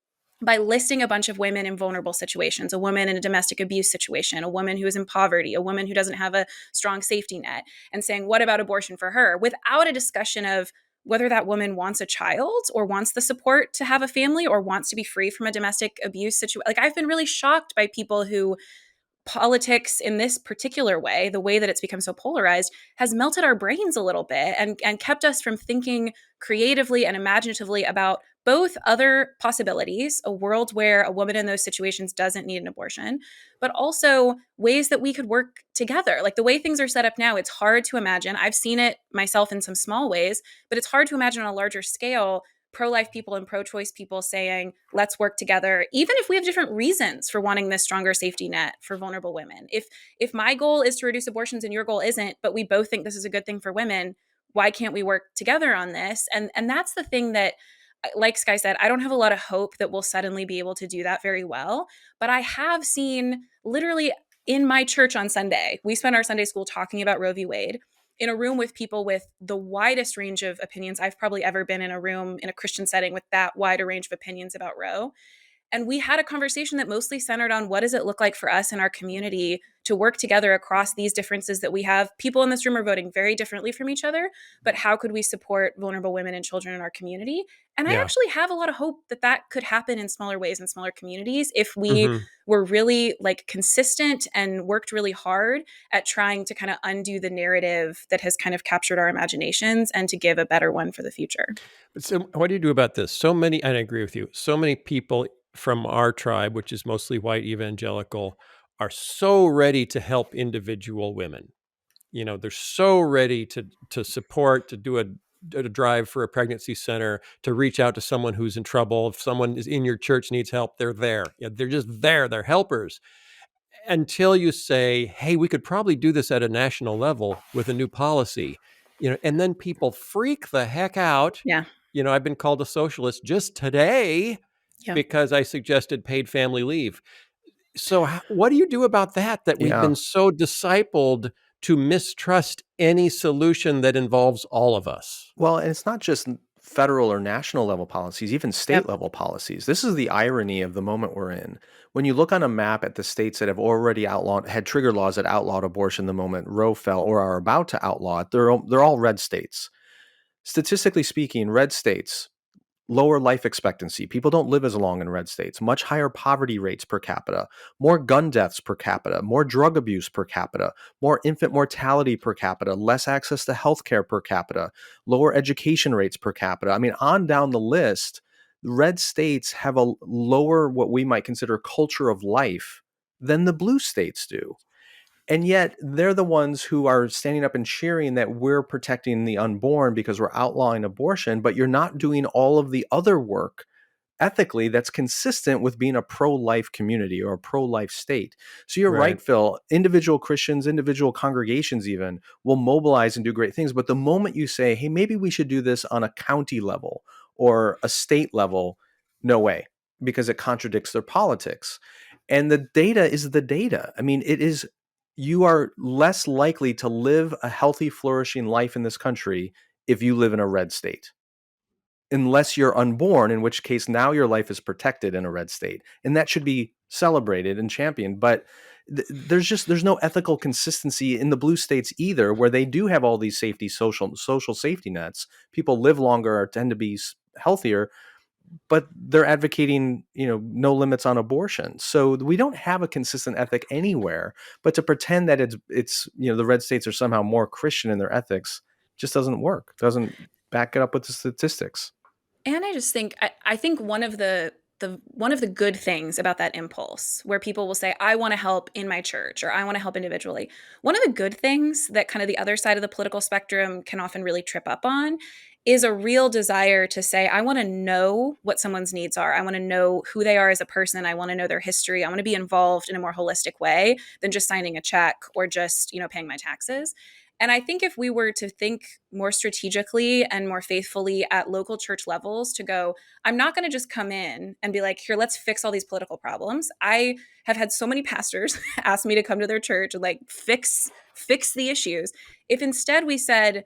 by listing a bunch of women in vulnerable situations, a woman in a domestic abuse situation, a woman who is in poverty, a woman who doesn't have a strong safety net, and saying, what about abortion for her? Without a discussion of whether that woman wants a child or wants the support to have a family or wants to be free from a domestic abuse situation. Like, I've been really shocked by people who politics in this particular way, the way that it's become so polarized, has melted our brains a little bit and kept us from thinking creatively and imaginatively about both other possibilities, a world where a woman in those situations doesn't need an abortion, but also ways that we could work together. Like the way things are set up now, it's hard to imagine. I've seen it myself in some small ways, but it's hard to imagine on a larger scale pro-life people and pro-choice people saying, let's work together, even if we have different reasons for wanting this stronger safety net for vulnerable women. If my goal is to reduce abortions and your goal isn't, but we both think this is a good thing for women, why can't we work together on this? And that's the thing that, like Skye said, I don't have a lot of hope that we'll suddenly be able to do that very well. But I have seen literally in my church on Sunday, we spent our Sunday school talking about Roe v. Wade in a room with people with the widest range of opinions I've probably ever been in a room in a Christian setting with that wide a range of opinions about Roe. And we had a conversation that mostly centered on what does it look like for us in our community to work together across these differences that we have. People in this room are voting very differently from each other, but how could we support vulnerable women and children in our community? And I Yeah. actually have a lot of hope that that could happen in smaller ways in smaller communities if we Mhm. were really like consistent and worked really hard at trying to kind of undo the narrative that has kind of captured our imaginations and to give a better one for the future. But so what do you do about this? So many, and I agree with you, so many people from our tribe, which is mostly white evangelical, are so ready to help individual women. They're so ready to support, to do a drive for a pregnancy center, to reach out to someone who's in trouble. If someone is in your church needs help, they're there. Yeah, they're just there. They're helpers. until you say, hey, we could probably do this at a national level with a new policy, and then people freak the heck out. Yeah. I've been called a socialist just today Yeah. because I suggested paid family leave. So what do you do about that we've Yeah. been so discipled to mistrust any solution that involves all of us? Well, and it's not just federal or national level policies, even state Yep. level policies. This is the irony of the moment we're in. When you look on a map at the states that have already had trigger laws that outlawed abortion the moment Roe fell or are about to outlaw it, they're all red states. Statistically speaking, red states, lower life expectancy. People don't live as long in red states. Much higher poverty rates per capita, more gun deaths per capita, more drug abuse per capita, more infant mortality per capita, less access to healthcare per capita, lower education rates per capita. I mean, on down the list, red states have a lower, what we might consider, culture of life than the blue states do. And yet they're the ones who are standing up and cheering that we're protecting the unborn because we're outlawing abortion, but you're not doing all of the other work ethically that's consistent with being a pro-life community or a pro-life state. So you're right, Phil. Individual Christians, individual congregations even will mobilize and do great things. But the moment you say, hey, maybe we should do this on a county level or a state level, no way, because it contradicts their politics. And the data is the data. I mean, you are less likely to live a healthy, flourishing life in this country if you live in a red state. Unless you're unborn, in which case now your life is protected in a red state. And that should be celebrated and championed. But there's no ethical consistency in the blue states either, where they do have all these social safety nets. People live longer or tend to be healthier, but they're advocating, no limits on abortion. So we don't have a consistent ethic anywhere. But to pretend that it's the red states are somehow more Christian in their ethics just doesn't work. Doesn't back it up with the statistics. And I just think I think one of the good things about that impulse, where people will say, I want to help in my church or I want to help individually. One of the good things that kind of the other side of the political spectrum can often really trip up on is a real desire to say, I want to know what someone's needs are. I want to know who they are as a person. I want to know their history. I want to be involved in a more holistic way than just signing a check or just, paying my taxes. And I think if we were to think more strategically and more faithfully at local church levels to go, I'm not going to just come in and be like, here, let's fix all these political problems. I have had so many pastors ask me to come to their church and fix the issues. If instead we said,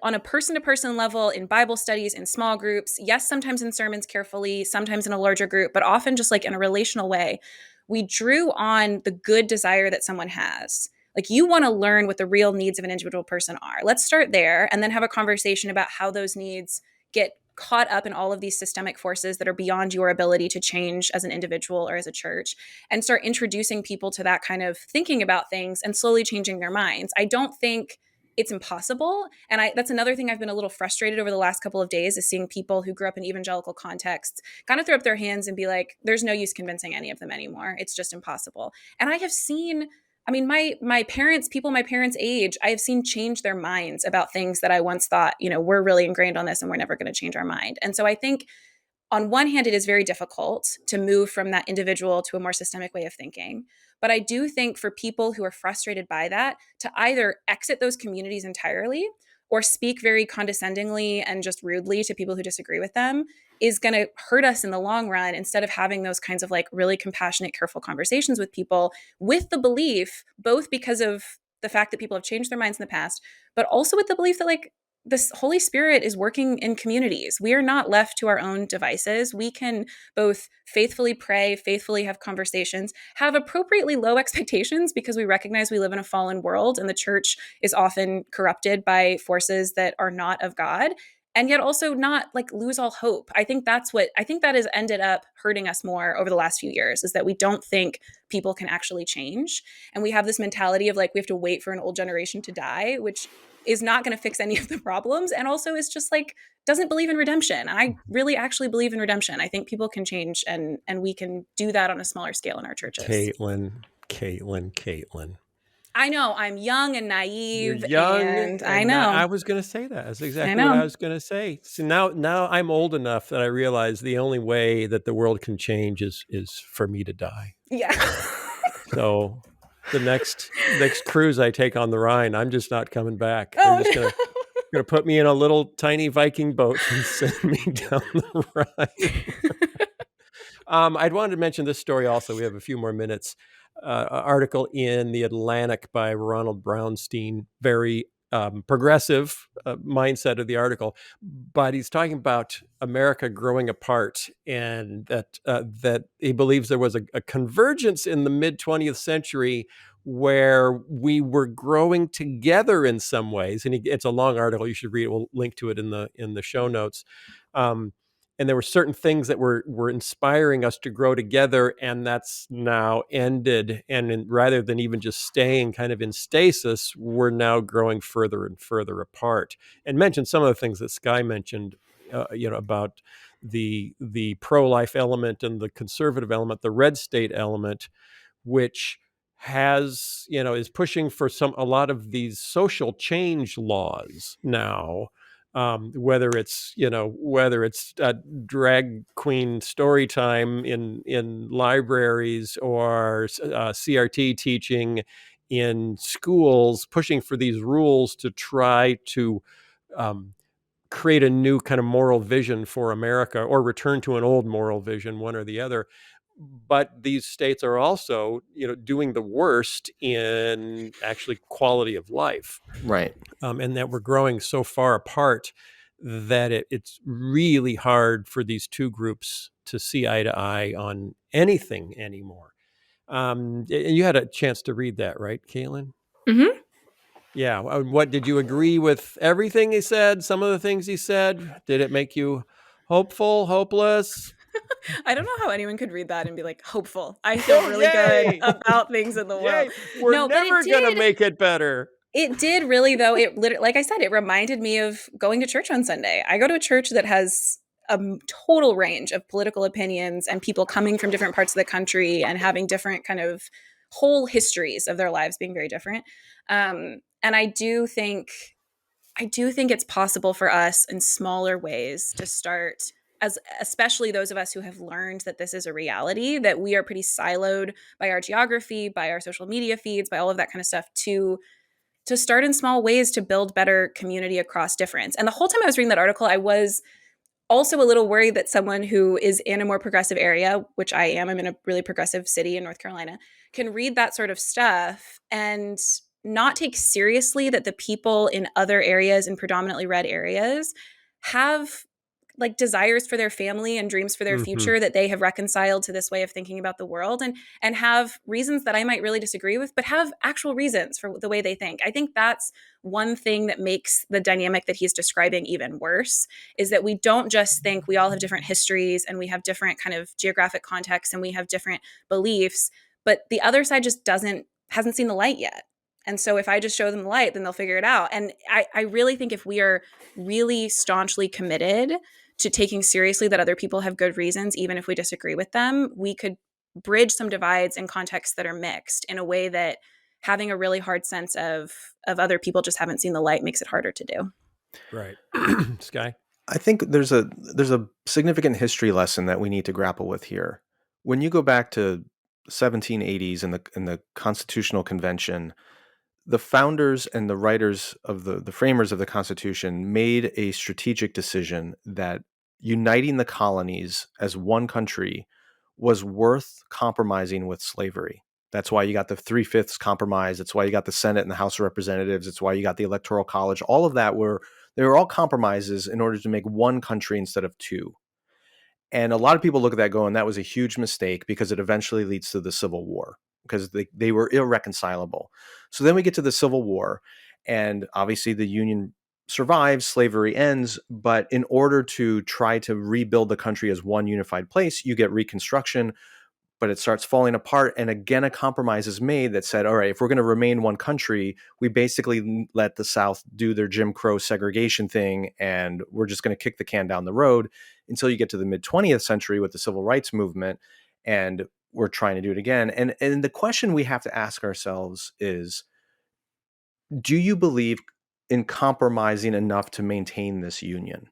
on a person-to-person level, in Bible studies, in small groups, yes, sometimes in sermons carefully, sometimes in a larger group, but often just in a relational way, we drew on the good desire that someone has. You want to learn what the real needs of an individual person are. Let's start there and then have a conversation about how those needs get caught up in all of these systemic forces that are beyond your ability to change as an individual or as a church, and start introducing people to that kind of thinking about things and slowly changing their minds. I don't think it's impossible. And that's another thing I've been a little frustrated over the last couple of days, is seeing people who grew up in evangelical contexts kind of throw up their hands and be like, there's no use convincing any of them anymore. It's just impossible. And I have seen, my parents, people my parents' age, I have seen change their minds about things that I once thought, we're really ingrained on this and we're never going to change our mind. And so I think on one hand, it is very difficult to move from that individual to a more systemic way of thinking. But I do think for people who are frustrated by that, to either exit those communities entirely or speak very condescendingly and just rudely to people who disagree with them is going to hurt us in the long run, instead of having those kinds of really compassionate, careful conversations with people, with the belief, both because of the fact that people have changed their minds in the past, but also with the belief that this Holy Spirit is working in communities. We are not left to our own devices. We can both faithfully pray, faithfully have conversations, have appropriately low expectations, because we recognize we live in a fallen world and the church is often corrupted by forces that are not of God, and yet also not lose all hope. I think that has ended up hurting us more over the last few years, is that we don't think people can actually change. And we have this mentality of we have to wait for an old generation to die, which is not going to fix any of the problems. And also is just doesn't believe in redemption. And I really actually believe in redemption. I think people can change, and we can do that on a smaller scale in our churches. Kaitlyn. I know I'm young and naive. You're young, and I know. I was going to say that. That's exactly what I was going to say. So now I'm old enough that I realize the only way that the world can change is for me to die. Yeah. So the next cruise I take on the Rhine, I'm just not coming back. They're just going to put me in a little tiny Viking boat and send me down the Rhine. I'd wanted to mention this story also. We have a few more minutes. Article in The Atlantic by Ronald Brownstein, very progressive mindset of the article, but he's talking about America growing apart, and that he believes there was a convergence in the mid 20th century where we were growing together in some ways. And it's a long article; you should read it. We'll link to it in the show notes. And there were certain things that were inspiring us to grow together, and that's now ended. And rather than even just staying kind of in stasis, we're now growing further and further apart. And mentioned some of the things that Skye mentioned, about the pro-life element and the conservative element, the red state element, which is pushing for a lot of these social change laws now. Whether it's drag queen story time in libraries, or CRT teaching in schools, pushing for these rules to try to create a new kind of moral vision for America, or return to an old moral vision, one or the other. But these states are also, doing the worst in actually quality of life. Right. And that we're growing so far apart that it's really hard for these two groups to see eye to eye on anything anymore. And you had a chance to read that, right, Kaitlyn? Mm-hmm. Yeah. What, did you agree with everything he said? Some of the things he said? Did it make you hopeful, hopeless? I don't know how anyone could read that and be like hopeful. I feel really good about things in the world. Yay! We're never going to make it better. It did really, though. It literally, like I said, it reminded me of going to church on Sunday. I go to a church that has a total range of political opinions and people coming from different parts of the country and having different kind of whole histories of their lives being very different. And I do think it's possible for us in smaller ways to start, as especially those of us who have learned that this is a reality, that we are pretty siloed by our geography, by our social media feeds, by all of that kind of stuff, to start in small ways to build better community across difference. And the whole time I was reading that article, I was also a little worried that someone who is in a more progressive area, which I am, I'm in a really progressive city in North Carolina, can read that sort of stuff and not take seriously that the people in other areas, in predominantly red areas, have like desires for their family and dreams for their future that they have reconciled to this way of thinking about the world, and have reasons that I might really disagree with, but have actual reasons for the way they think. I think that's one thing that makes the dynamic that he's describing even worse, is that we don't just think we all have different histories and we have different kind of geographic contexts and we have different beliefs, but the other side just hasn't seen the light yet. And so if I just show them the light, then they'll figure it out. And I really think if we are really staunchly committed to taking seriously that other people have good reasons, even if we disagree with them, we could bridge some divides in contexts that are mixed in a way that having a really hard sense of other people just haven't seen the light makes it harder to do. Right. Skye? I think there's a significant history lesson that we need to grapple with here. When you go back to 1780s in the Constitutional Convention, the founders and the writers of the framers of the Constitution made a strategic decision that uniting the colonies as one country was worth compromising with slavery. That's why you got the 3/5 compromise. That's why you got the Senate and the House of Representatives. It's why you got the Electoral College. All of that they were all compromises in order to make one country instead of two. And a lot of people look at that going, that was a huge mistake, because it eventually leads to the Civil War, because they were irreconcilable. So then we get to the Civil War, and obviously the Union survives, slavery ends, but in order to try to rebuild the country as one unified place, you get Reconstruction, but it starts falling apart. And again, a compromise is made that said, all right, if we're going to remain one country, we basically let the South do their Jim Crow segregation thing, and we're just going to kick the can down the road until you get to the mid 20th century with the Civil Rights Movement, and we're trying to do it again. And the question we have to ask ourselves is, do you believe in compromising enough to maintain this union?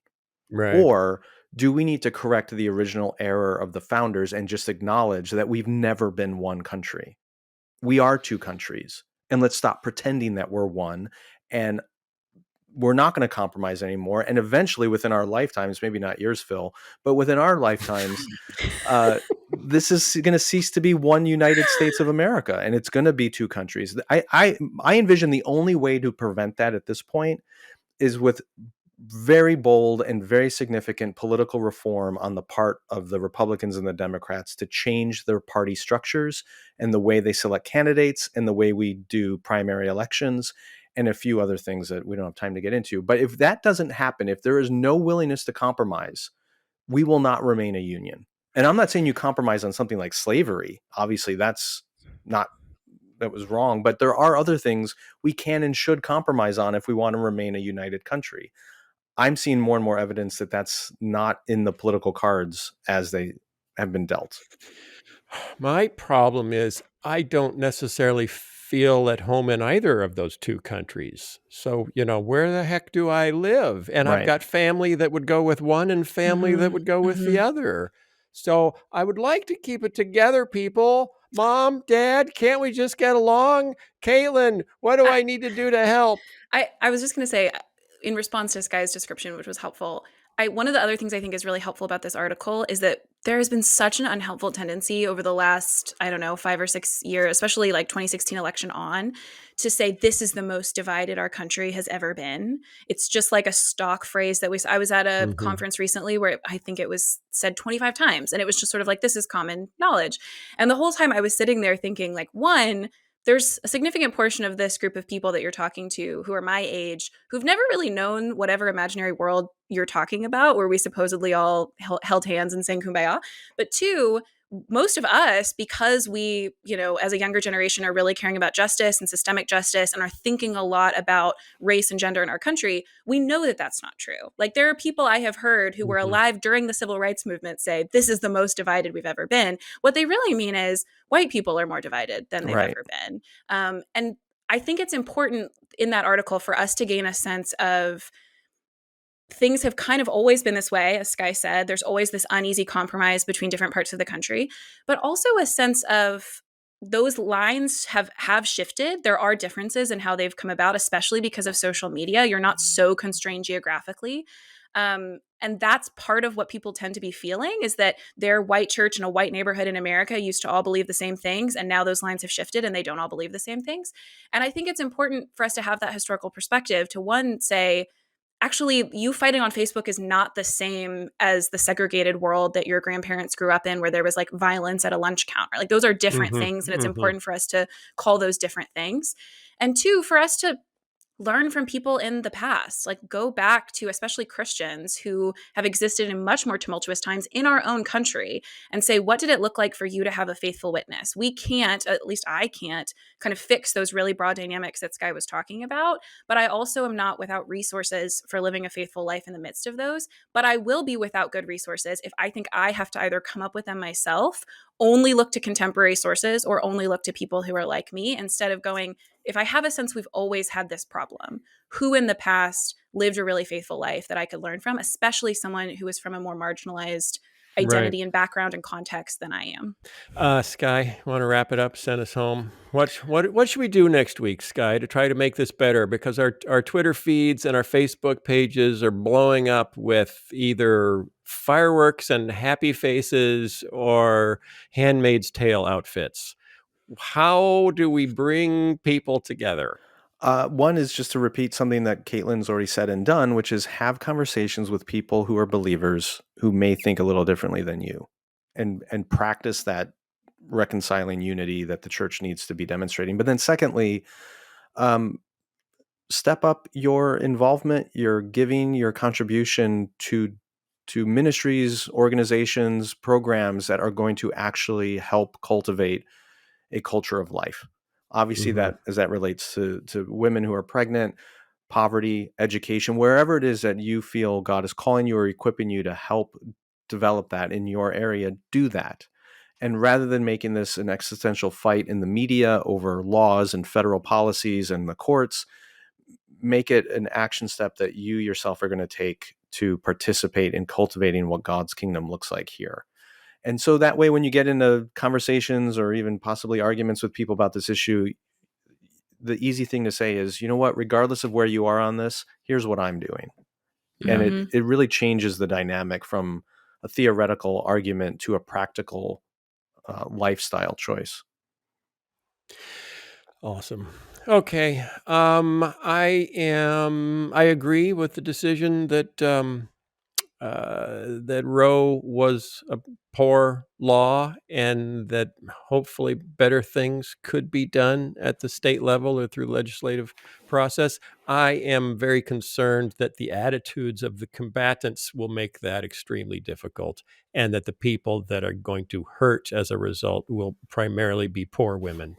Right. Or do we need to correct the original error of the founders and just acknowledge that we've never been one country? we are two countries, and let's stop pretending that we're one, and we're not going to compromise anymore. And eventually, within our lifetimes, maybe not yours, Phil, but within our lifetimes, this is going to cease to be one United States of America, and it's going to be two countries. I envision the only way to prevent that at this point is with very bold and very significant political reform on the part of the Republicans and the Democrats to change their party structures and the way they select candidates and the way we do primary elections and a few other things that we don't have time to get into. But if that doesn't happen, if there is no willingness to compromise, we will not remain a union. And I'm not saying you compromise on something like slavery. Obviously, that was wrong. But there are other things we can and should compromise on if we want to remain a united country. I'm seeing more and more evidence that that's not in the political cards as they have been dealt. My problem is I don't necessarily feel at home in either of those two countries. So, where the heck do I live? And I've got family that would go with one and family that would go with the other. So I would like to keep it together, people. Mom, Dad, can't we just get along? Kaitlyn, what do I need to do to help? I was just going to say, in response to Skye's description, which was helpful, one of the other things I think is really helpful about this article is that there has been such an unhelpful tendency over the last, 5 or 6 years, especially like 2016 election on, to say this is the most divided our country has ever been. It's just like a stock phrase that I was at a conference recently where I think it was said 25 times, and it was just sort of like, this is common knowledge. And the whole time I was sitting there thinking, like, one, there's a significant portion of this group of people that you're talking to who are my age, who've never really known whatever imaginary world you're talking about, where we supposedly all held hands and sang Kumbaya. But two, most of us, because we, as a younger generation are really caring about justice and systemic justice and are thinking a lot about race and gender in our country, we know that that's not true. Like, there are people I have heard who were alive during the civil rights movement say, this is the most divided we've ever been. What they really mean is white people are more divided than they've ever been. And I think it's important in that article for us to gain a sense of things have kind of always been this way. As Skye said, there's always this uneasy compromise between different parts of the country, but also a sense of those lines have shifted. There are differences in how they've come about, especially because of social media. You're not so constrained geographically. And that's part of what people tend to be feeling, is that their white church in a white neighborhood in America used to all believe the same things, and now those lines have shifted and they don't all believe the same things. And I think it's important for us to have that historical perspective to, one, say, actually, you fighting on Facebook is not the same as the segregated world that your grandparents grew up in, where there was like violence at a lunch counter. Like, those are different things, and it's important for us to call those different things. And two, for us to learn from people in the past, like go back to especially Christians who have existed in much more tumultuous times in our own country, and say, what did it look like for you to have a faithful witness? We can't, at least I can't, kind of fix those really broad dynamics that Skye was talking about, but I also am not without resources for living a faithful life in the midst of those. But I will be without good resources if I think I have to either come up with them myself, only look to contemporary sources, or only look to people who are like me, instead of going, if I have a sense we've always had this problem, who in the past lived a really faithful life that I could learn from, especially someone who is from a more marginalized identity and background and context than I am. Skye, want to wrap it up, send us home? What should we do next week, Skye, to try to make this better? Because our Twitter feeds and our Facebook pages are blowing up with either fireworks and happy faces or Handmaid's Tale outfits. How do we bring people together? One is just to repeat something that Kaitlyn's already said and done, which is have conversations with people who are believers who may think a little differently than you, and practice that reconciling unity that the church needs to be demonstrating. But then secondly, step up your involvement, your giving, your contribution to ministries, organizations, programs that are going to actually help cultivate a culture of life. Obviously, that as that relates to women who are pregnant, poverty, education, wherever it is that you feel God is calling you or equipping you to help develop that in your area, do that. And rather than making this an existential fight in the media over laws and federal policies and the courts, make it an action step that you yourself are going to take to participate in cultivating what God's kingdom looks like here. And so that way, when you get into conversations or even possibly arguments with people about this issue, the easy thing to say is, you know what, regardless of where you are on this, here's what I'm doing. And it really changes the dynamic from a theoretical argument to a practical lifestyle choice. Awesome. Okay. I agree with the decision that that Roe was a poor law, and that hopefully better things could be done at the state level or through legislative process. I am very concerned that the attitudes of the combatants will make that extremely difficult, and that the people that are going to hurt as a result will primarily be poor women.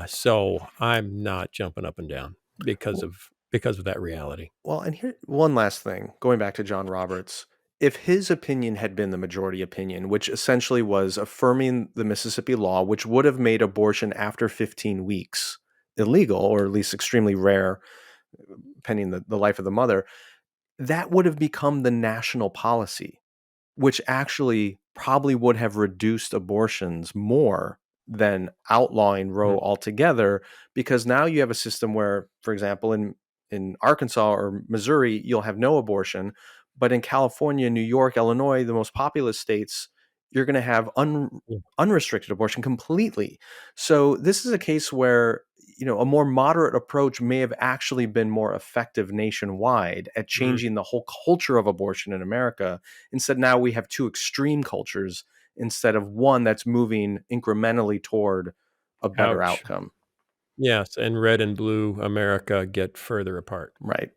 So I'm not jumping up and down because of that reality. Well, and here, one last thing, going back to John Roberts, if his opinion had been the majority opinion, which essentially was affirming the Mississippi law, which would have made abortion after 15 weeks illegal, or at least extremely rare, pending the life of the mother, that would have become the national policy, which actually probably would have reduced abortions more than outlawing Roe altogether, because now you have a system where, for example, in Arkansas or Missouri, you'll have no abortion, but in California, New York, Illinois, the most populous states, you're going to have unrestricted abortion completely. So this is a case where, you know, a more moderate approach may have actually been more effective nationwide at changing the whole culture of abortion in America. Instead, now we have two extreme cultures instead of one that's moving incrementally toward a better outcome. Yes, and red and blue America get further apart. Right.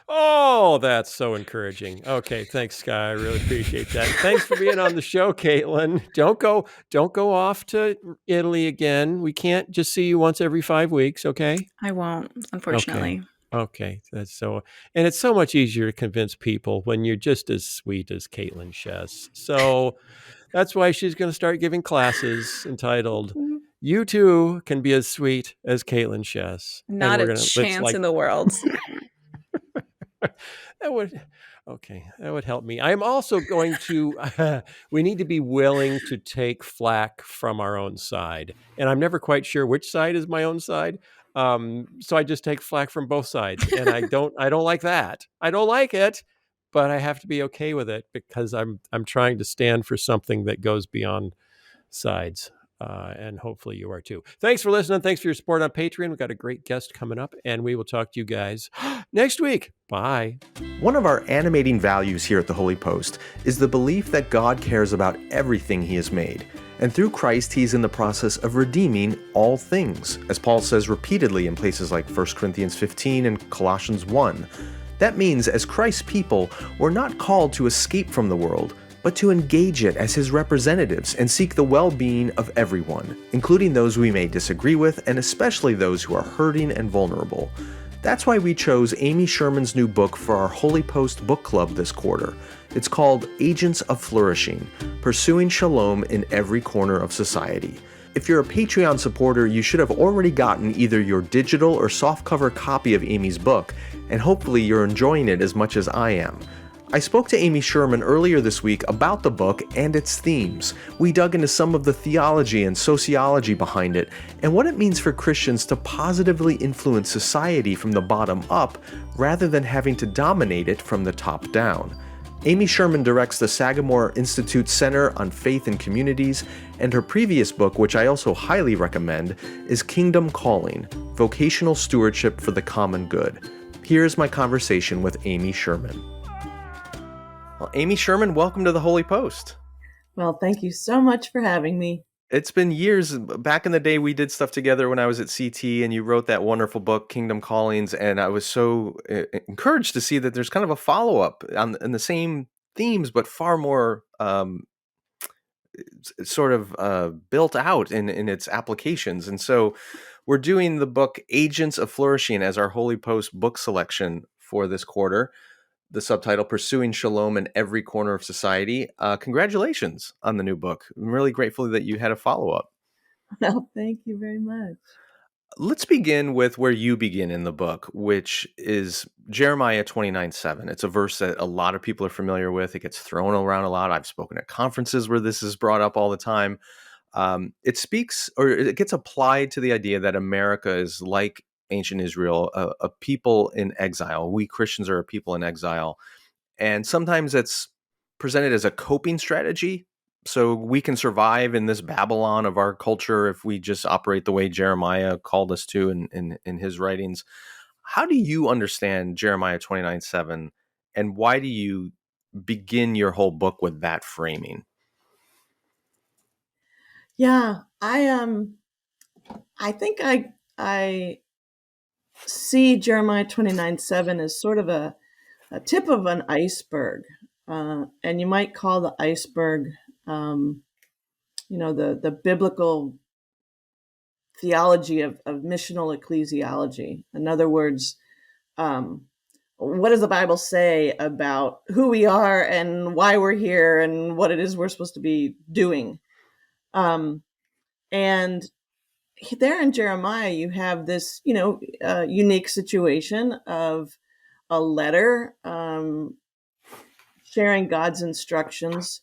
Oh, that's so encouraging. Okay, thanks, Skye. I really appreciate that. Thanks for being on the show, Kaitlyn. Don't go off to Italy again. We can't just see you once every 5 weeks, okay? I won't, unfortunately. Okay, that's so, and it's so much easier to convince people when you're just as sweet as Kaitlyn Chess. So that's why she's going to start giving classes entitled "You Too Can Be as Sweet as Kaitlyn Chess." Not a chance in the world. That would help me. I'm also going to, we need to be willing to take flack from our own side. And I'm never quite sure which side is my own side. So I just take flack from both sides. And I don't like that. I don't like it, but I have to be okay with it, because I'm trying to stand for something that goes beyond sides. And hopefully you are too. Thanks for listening. Thanks for your support on Patreon. We've got a great guest coming up, and we will talk to you guys next week. Bye. One of our animating values here at the Holy Post is the belief that God cares about everything he has made. And through Christ, he's in the process of redeeming all things, as Paul says repeatedly in places like 1 Corinthians 15 and Colossians 1. That means, as Christ's people, we're not called to escape from the world, but to engage it as his representatives and seek the well-being of everyone, including those we may disagree with, and especially those who are hurting and vulnerable. That's why we chose Amy Sherman's new book for our Holy Post book club this quarter. It's called Agents of Flourishing: Pursuing Shalom in Every Corner of Society. If you're a Patreon supporter, you should have already gotten either your digital or softcover copy of Amy's book, and hopefully you're enjoying it as much as I am. I spoke to Amy Sherman earlier this week about the book and its themes. We dug into some of the theology and sociology behind it, and what it means for Christians to positively influence society from the bottom up, rather than having to dominate it from the top down. Amy Sherman directs the Sagamore Institute Center on Faith and Communities, and her previous book, which I also highly recommend, is Kingdom Calling: Vocational Stewardship for the Common Good. Here's my conversation with Amy Sherman. Well, Amy Sherman, welcome to the Holy Post. Well, thank you so much for having me. It's been years. Back in the day, we did stuff together when I was at CT, and you wrote that wonderful book, Kingdom Callings, and I was so encouraged to see that there's kind of a follow-up on the same themes, but far more sort of built out in its applications. And so we're doing the book Agents of Flourishing as our Holy Post book selection for this quarter. The subtitle, Pursuing Shalom in Every Corner of Society. Congratulations on the new book. I'm really grateful that you had a follow-up. Well, thank you very much. Let's begin with where you begin in the book, which is Jeremiah 29:7. It's a verse that a lot of people are familiar with. It gets thrown around a lot. I've spoken at conferences where this is brought up all the time. It speaks, or it gets applied to the idea that America is like ancient Israel, a people in exile. We Christians are a people in exile. And sometimes it's presented as a coping strategy. So we can survive in this Babylon of our culture if we just operate the way Jeremiah called us to in his writings. How do you understand Jeremiah 29:7, and why do you begin your whole book with that framing? Yeah, I think I see Jeremiah 29:7 as sort of a tip of an iceberg. And you might call the iceberg, the biblical theology of missional ecclesiology. In other words, um, what does the Bible say about who we are and why we're here and what it is we're supposed to be doing? Um, and there in Jeremiah, you have this, unique situation of a letter sharing God's instructions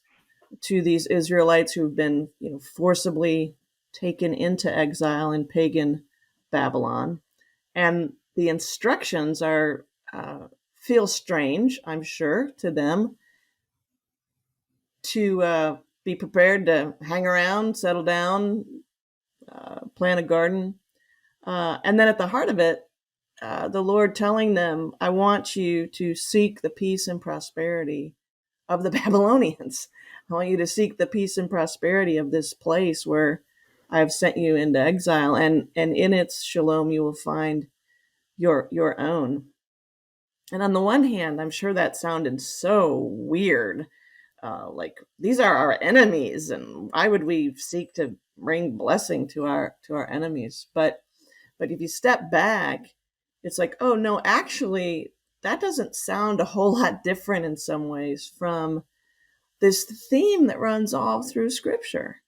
to these Israelites who've been, forcibly taken into exile in pagan Babylon. And the instructions are feel strange, I'm sure, to them to be prepared to hang around, settle down, plant a garden. And then at the heart of it, the Lord telling them, I want you to seek the peace and prosperity of the Babylonians. I want you to seek the peace and prosperity of this place where I've sent you into exile. And in its shalom, you will find your own. And on the one hand, I'm sure that sounded so weird. Like these are our enemies, and why would we seek to bring blessing to our enemies? But if you step back, it's like, oh no, actually, that doesn't sound a whole lot different in some ways from this theme that runs all through Scripture.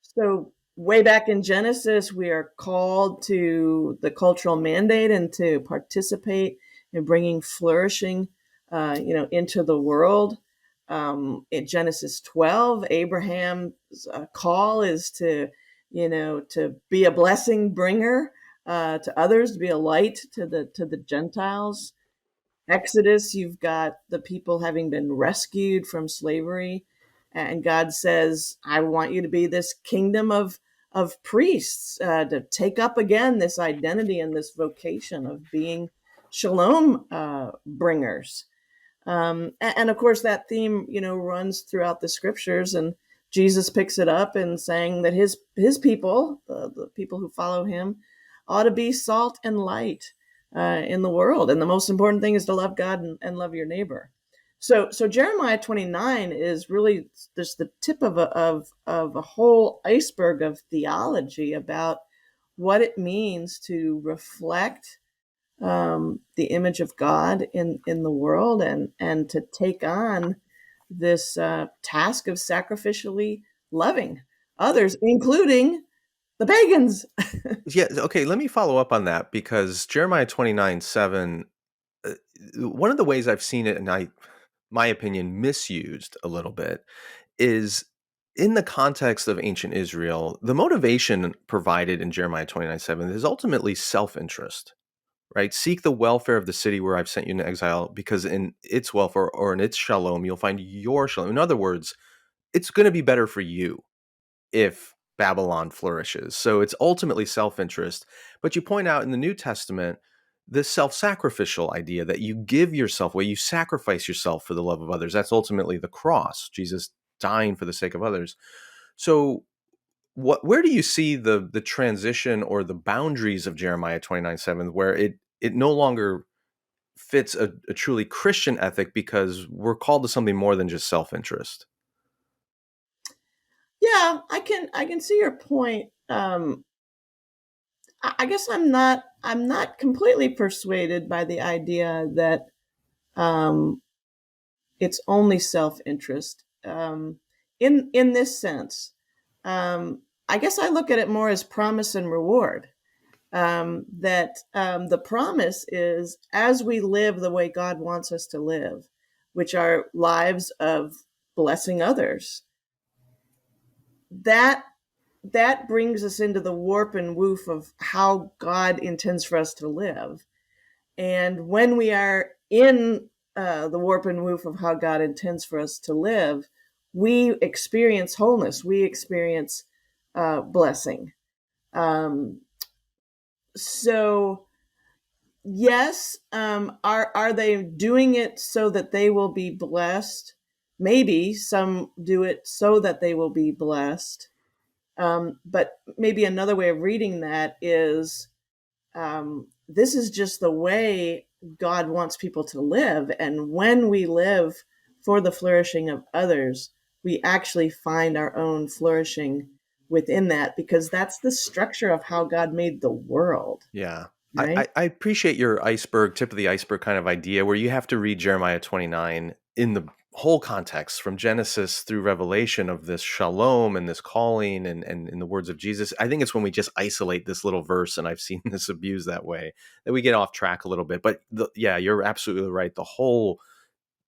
So way back in Genesis, we are called to the cultural mandate and to participate in bringing flourishing, into the world. In Genesis 12, Abraham's call is to be a blessing bringer to others, to be a light to the Gentiles. Exodus, you've got the people having been rescued from slavery, and God says, "I want you to be this kingdom of priests, to take up again this identity and this vocation of being shalom bringers." And of course, that theme, runs throughout the scriptures, and Jesus picks it up and saying that his people, the people who follow him, ought to be salt and light in the world. And the most important thing is to love God and love your neighbor. So Jeremiah 29 is really just the tip of a whole iceberg of theology about what it means to reflect the image of God in the world, and to take on this task of sacrificially loving others, including the pagans. Yeah, okay, let me follow up on that because Jeremiah 29:7, one of the ways I've seen it, and my opinion, misused a little bit, is in the context of ancient Israel, the motivation provided in Jeremiah 29:7 is ultimately self-interest, right? Seek the welfare of the city where I've sent you into exile, because in its welfare or in its shalom, you'll find your shalom. In other words, it's going to be better for you if Babylon flourishes. So it's ultimately self-interest. But you point out in the New Testament this self-sacrificial idea that you give yourself away, you sacrifice yourself for the love of others. That's ultimately the cross, Jesus dying for the sake of others. So where do you see the transition or the boundaries of Jeremiah 29:7 where it no longer fits a truly Christian ethic because we're called to something more than just self-interest? Yeah, I can see your point. I guess I'm not completely persuaded by the idea that um, it's only self-interest. In this sense, I guess I look at it more as promise and reward. that the promise is, as we live the way God wants us to live, which are lives of blessing others, that brings us into the warp and woof of how God intends for us to live. And when we are in the warp and woof of how God intends for us to live, we experience wholeness, we experience blessing. So yes, are they doing it so that they will be blessed? Maybe some do it so that they will be blessed. But maybe another way of reading that is, this is just the way God wants people to live. And when we live for the flourishing of others, we actually find our own flourishing within that, because that's the structure of how God made the world. Yeah. Right? I appreciate your iceberg, tip of the iceberg kind of idea where you have to read Jeremiah 29 in the whole context from Genesis through Revelation of this shalom and this calling and in the words of Jesus. I think it's when we just isolate this little verse, and I've seen this abused that way, that we get off track a little bit. But yeah, you're absolutely right. The whole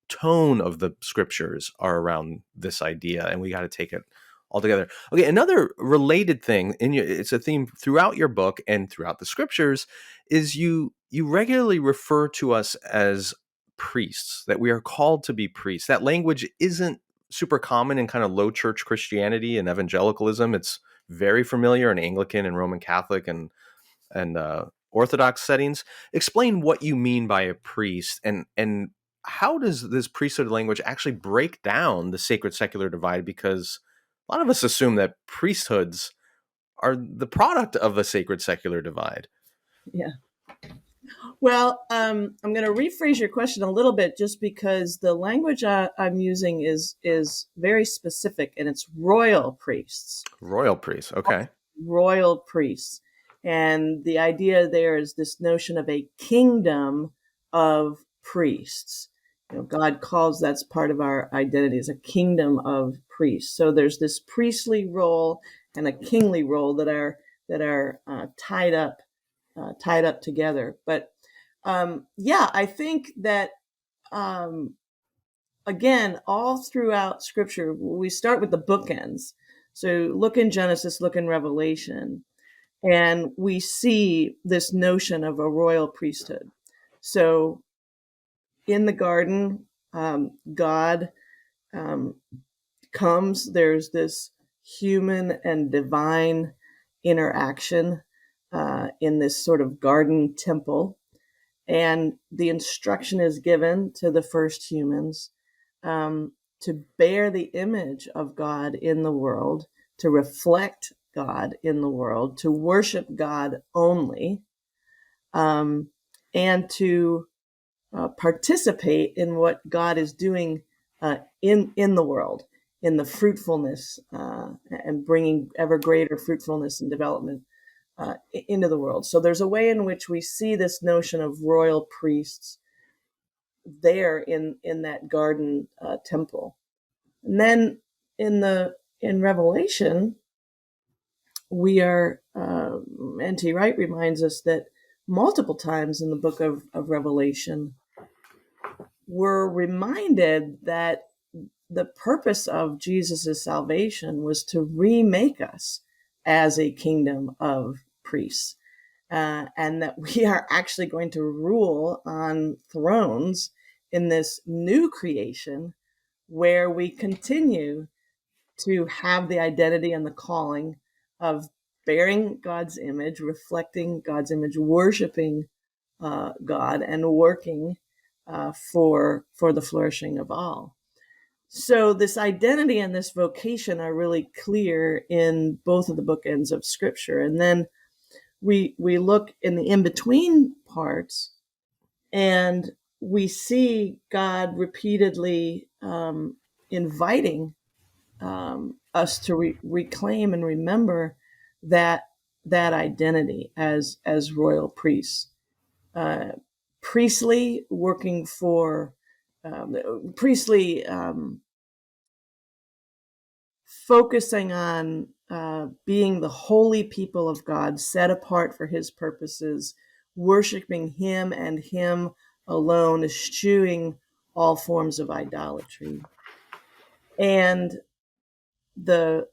tone of the scriptures are around this idea, and we got to take it all together. Okay, another related thing it's a theme throughout your book and throughout the scriptures is you regularly refer to us as priests, that we are called to be priests. That language isn't super common in kind of low church Christianity and evangelicalism. It's very familiar in Anglican and Roman Catholic and Orthodox settings. Explain what you mean by a priest, and how does this priesthood language actually break down the sacred secular divide? Because a lot of us assume that priesthoods are the product of a sacred secular divide. Yeah. Well, I'm going to rephrase your question a little bit, just because the language I'm using is very specific, and it's royal priests. Royal priests, okay. Royal priests. And the idea there is this notion of a kingdom of priests. God calls that's part of our identity, is a kingdom of priests. So there's this priestly role and a kingly role that are tied up together. But I think that again, all throughout Scripture, we start with the bookends. So look in Genesis, look in Revelation, and we see this notion of a royal priesthood. So in the garden, God comes, there's this human and divine interaction in this sort of garden temple. And the instruction is given to the first humans to bear the image of God in the world, to reflect God in the world, to worship God only, and to participate in what God is doing in the world, in the fruitfulness and bringing ever greater fruitfulness and development into the world. So there's a way in which we see this notion of royal priests there in that garden temple. And then in Revelation, we are N.T. Wright reminds us that multiple times in the book of Revelation, we're reminded that the purpose of Jesus' salvation was to remake us as a kingdom of priests, and that we are actually going to rule on thrones in this new creation where we continue to have the identity and the calling of bearing God's image, reflecting God's image, worshiping God, and working for the flourishing of all. So this identity and this vocation are really clear in both of the bookends of Scripture. And then we look in the in-between parts, and we see God repeatedly inviting us to reclaim and remember that identity as royal priests, priestly working for priestly focusing on being the holy people of God, set apart for his purposes, worshiping him and him alone, eschewing all forms of idolatry. And the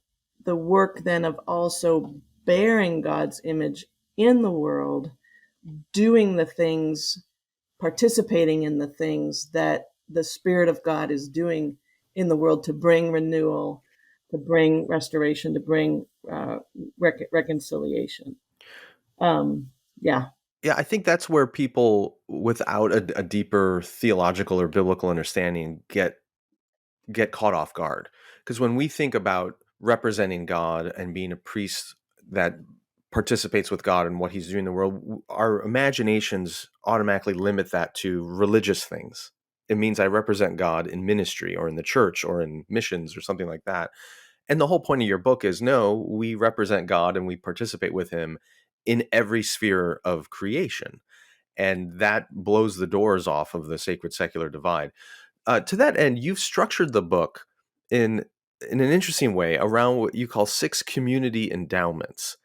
work then of also bearing God's image in the world, doing the things, participating in the things that the Spirit of God is doing in the world to bring renewal, to bring restoration, to bring reconciliation. Yeah. Yeah, I think that's where people without a deeper theological or biblical understanding get caught off guard. Because when we think about representing God and being a priest that participates with God and what he's doing in the world, our imaginations automatically limit that to religious things. It means I represent God in ministry or in the church or in missions or something like that. And the whole point of your book is no, we represent God and we participate with him in every sphere of creation. And that blows the doors off of the sacred secular divide. To that end, you've structured the book in an interesting way around what you call 6 community endowments.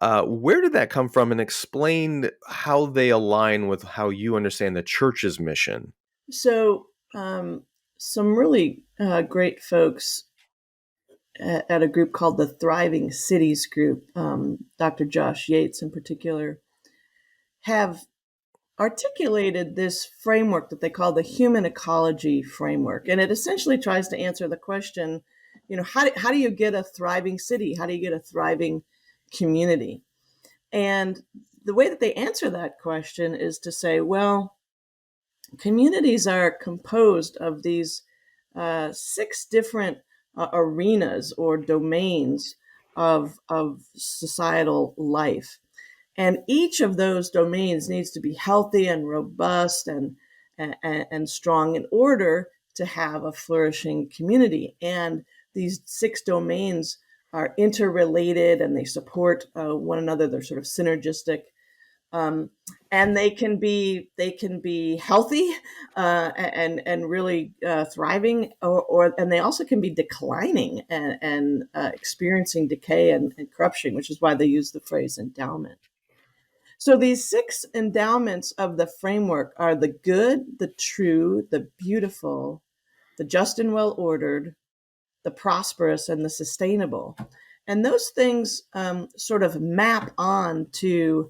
Where did that come from, and explain how they align with how you understand the church's mission? So, some really great folks at a group called the Thriving Cities Group, Dr. Josh Yates in particular, have articulated this framework that they call the human ecology framework. And it essentially tries to answer the question, how do you get a thriving city? How do you get a thriving community? And the way that they answer that question is to say, well, communities are composed of these 6 different arenas or domains of societal life. And each of those domains needs to be healthy and robust and strong in order to have a flourishing community. And these 6 domains are interrelated and they support one another. They're sort of synergistic. And they can be healthy and really thriving, and they also can be declining and experiencing decay and corruption, which is why they use the phrase endowment. So these 6 endowments of the framework are the good, the true, the beautiful, the just and well ordered, the prosperous, and the sustainable. And those things sort of map on to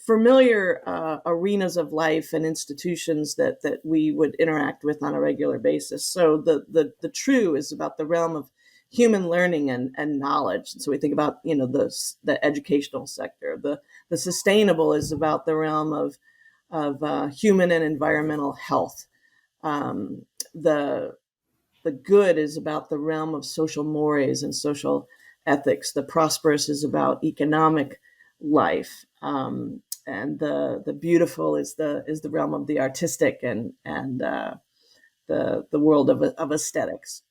familiar arenas of life and institutions that we would interact with on a regular basis. So the true is about the realm of human learning and knowledge. And so we think about the educational sector. The sustainable is about the realm of human and environmental health. The good is about the realm of social mores and social ethics. The prosperous is about economic life. And the beautiful is the realm of the artistic and the world of aesthetics.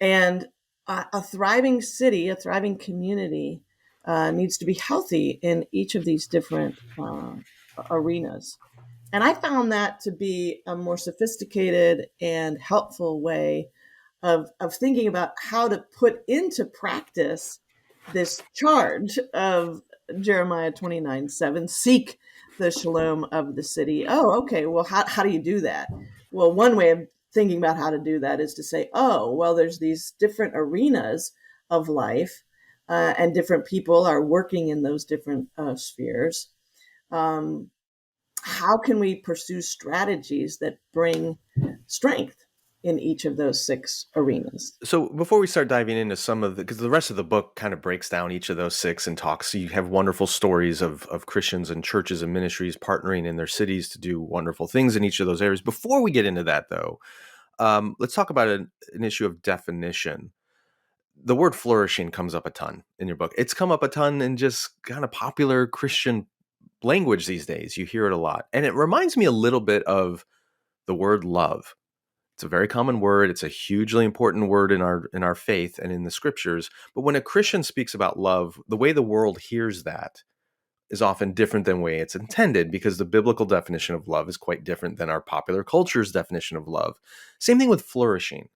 And a thriving city, a thriving community, needs to be healthy in each of these different arenas. And I found that to be a more sophisticated and helpful way of thinking about how to put into practice this charge of Jeremiah 29:7, seek the shalom of the city. Oh, okay. Well, how do you do that? Well, one way of thinking about how to do that is to say, oh, well, there's these different arenas of life, and different people are working in those different spheres. How can we pursue strategies that bring strength in each of those 6 arenas? So before we start diving into some of because the rest of the book kind of breaks down each of those 6 and talks, you have wonderful stories of Christians and churches and ministries partnering in their cities to do wonderful things in each of those areas. Before we get into that, though, let's talk about an issue of definition. The word flourishing comes up a ton in your book. It's come up a ton in just kind of popular Christian language these days. You hear it a lot. And it reminds me a little bit of the word love. It's a very common word. It's a hugely important word in our faith and in the scriptures. But when a Christian speaks about love, the way the world hears that is often different than the way it's intended, because the biblical definition of love is quite different than our popular culture's definition of love. Same thing with flourishing.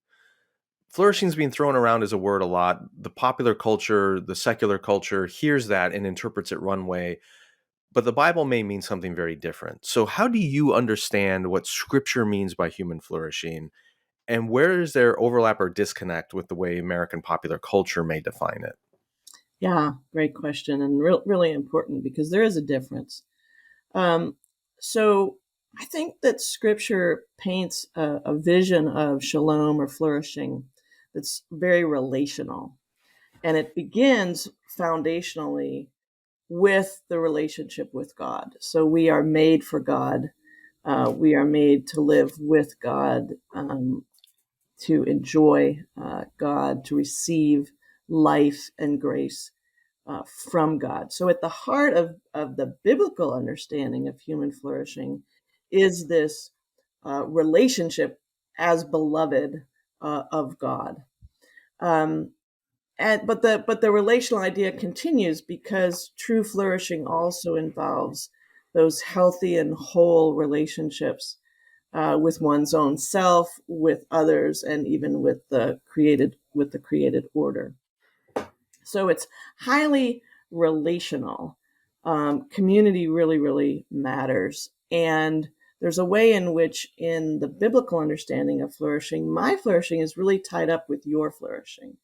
flourishing is being thrown around as a word a lot. The popular culture, the secular culture hears that and interprets it one way, but the Bible may mean something very different. So how do you understand what Scripture means by human flourishing? And where is there overlap or disconnect with the way American popular culture may define it? Yeah, great question, and really important, because there is a difference. Um, so I think that Scripture paints a vision of shalom or flourishing that's very relational, and it begins foundationally with the relationship with God. So we are made for God. We are made to live with God, to enjoy God, to receive life and grace from God. So, at the heart of the biblical understanding of human flourishing is this relationship as beloved of God. Um, but the relational idea continues, because true flourishing also involves those healthy and whole relationships with one's own self, with others, and even with the created order. So it's highly relational. Community really, really matters. And there's a way in which, in the biblical understanding of flourishing, my flourishing is really tied up with your flourishing.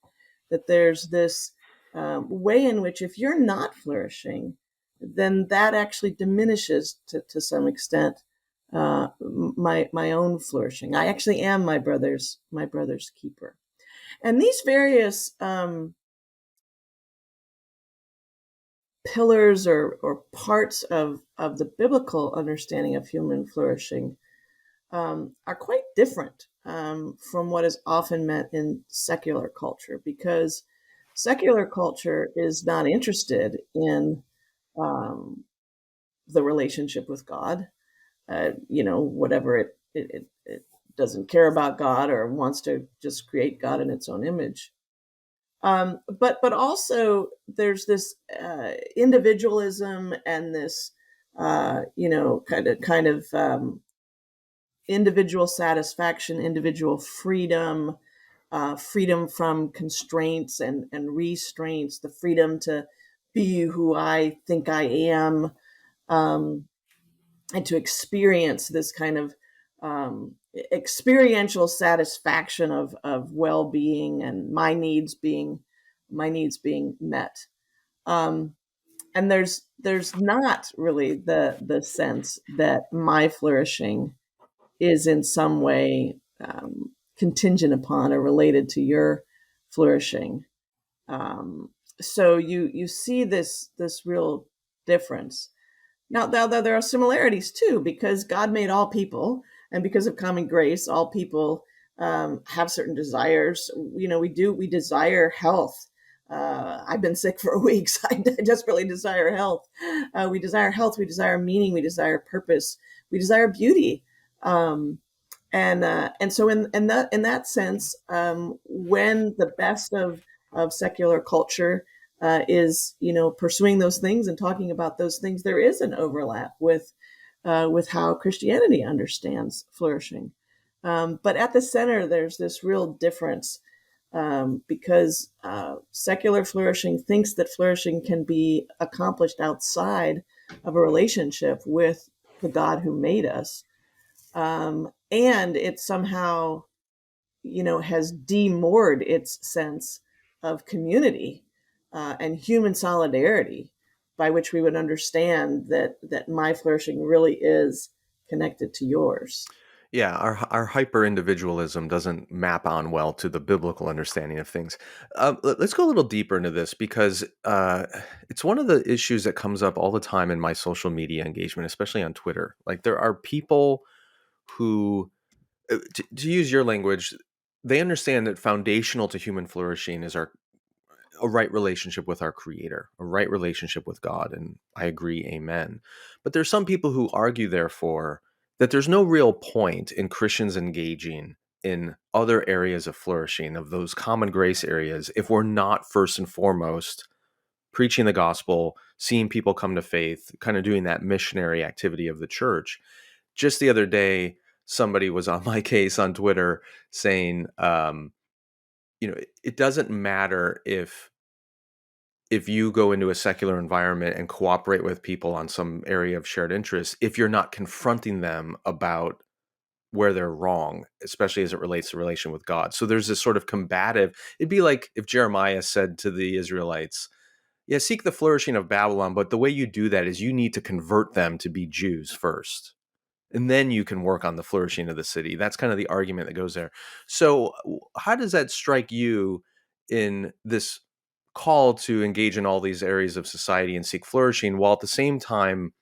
That there's this way in which, if you're not flourishing, then that actually diminishes to some extent my own flourishing. I actually am my brother's keeper. And these various pillars or parts of the biblical understanding of human flourishing are quite different from what is often meant in secular culture, because secular culture is not interested in um, the relationship with God. Whatever it doesn't care about God, or wants to just create God in its own image. But also there's this individualism and this kind of individual satisfaction, individual freedom, freedom from constraints and restraints, the freedom to be who I think I am, um, and to experience this kind of experiential satisfaction of well-being and my needs being met. Um, and there's not really the sense that my flourishing is in some way contingent upon or related to your flourishing. Um, so you see this real difference. Now, there are similarities too, because God made all people, and because of common grace, all people have certain desires. We desire health. I've been sick for weeks. I desperately desire health. We desire health. We desire meaning. We desire purpose. We desire beauty. Um, and so in that sense, when the best of secular culture is pursuing those things and talking about those things, there is an overlap with how Christianity understands flourishing. But at the center, there's this real difference, because secular flourishing thinks that flourishing can be accomplished outside of a relationship with the God who made us, and it somehow has demoored its sense of community and human solidarity, by which we would understand that my flourishing really is connected to yours. Yeah, our hyper individualism doesn't map on well to the biblical understanding of things. Let's go a little deeper into this, because it's one of the issues that comes up all the time in my social media engagement, especially on Twitter. Like, there are people who, to use your language, they understand that foundational to human flourishing is a right relationship with our creator, a right relationship with God. And I agree, amen. But there's some people who argue, therefore, that there's no real point in Christians engaging in other areas of flourishing, of those common grace areas, if we're not first and foremost preaching the gospel, seeing people come to faith, kind of doing that missionary activity of the church. Just the other day, somebody was on my case on Twitter saying, it doesn't matter if you go into a secular environment and cooperate with people on some area of shared interest, if you're not confronting them about where they're wrong, especially as it relates to relation with God. So there's this sort of combative, it'd be like if Jeremiah said to the Israelites, yeah, seek the flourishing of Babylon, but the way you do that is you need to convert them to be Jews first. And then you can work on the flourishing of the city. That's kind of the argument that goes there. So how does that strike you in this call to engage in all these areas of society and seek flourishing, while at the same time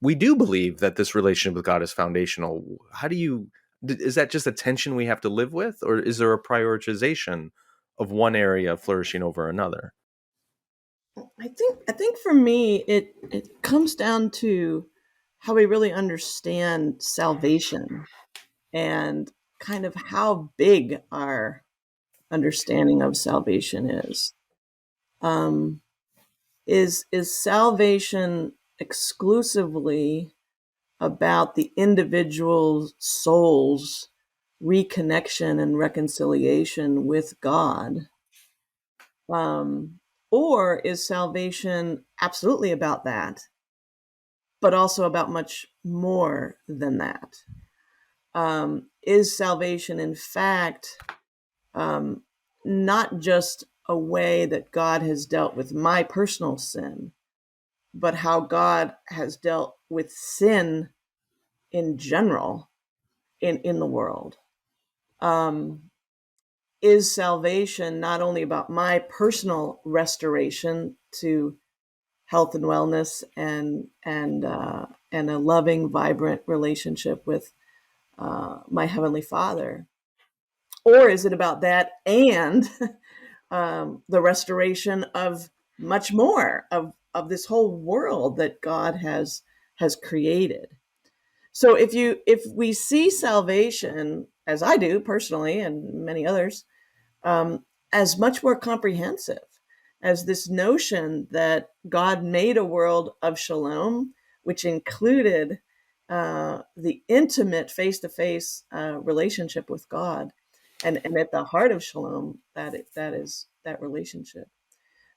we do believe that this relationship with God is foundational? Is that just a tension we have to live with, or is there a prioritization of one area of flourishing over another? I think for me it comes down to how we really understand salvation and kind of how big our understanding of salvation is. Um, is salvation exclusively about the individual soul's reconnection and reconciliation with God? Um, or is salvation absolutely about that, but also about much more than that? Is salvation, in fact, um, not just a way that God has dealt with my personal sin, but how God has dealt with sin in general in the world? Um, is salvation not only about my personal restoration to health and wellness and a loving, vibrant relationship with my heavenly Father, or is it about that and the restoration of much more of this whole world that God has created? So if we see salvation, as I do personally and many others, as much more comprehensive, as this notion that God made a world of shalom, which included the intimate face-to-face relationship with God, and at the heart of shalom, that is that relationship.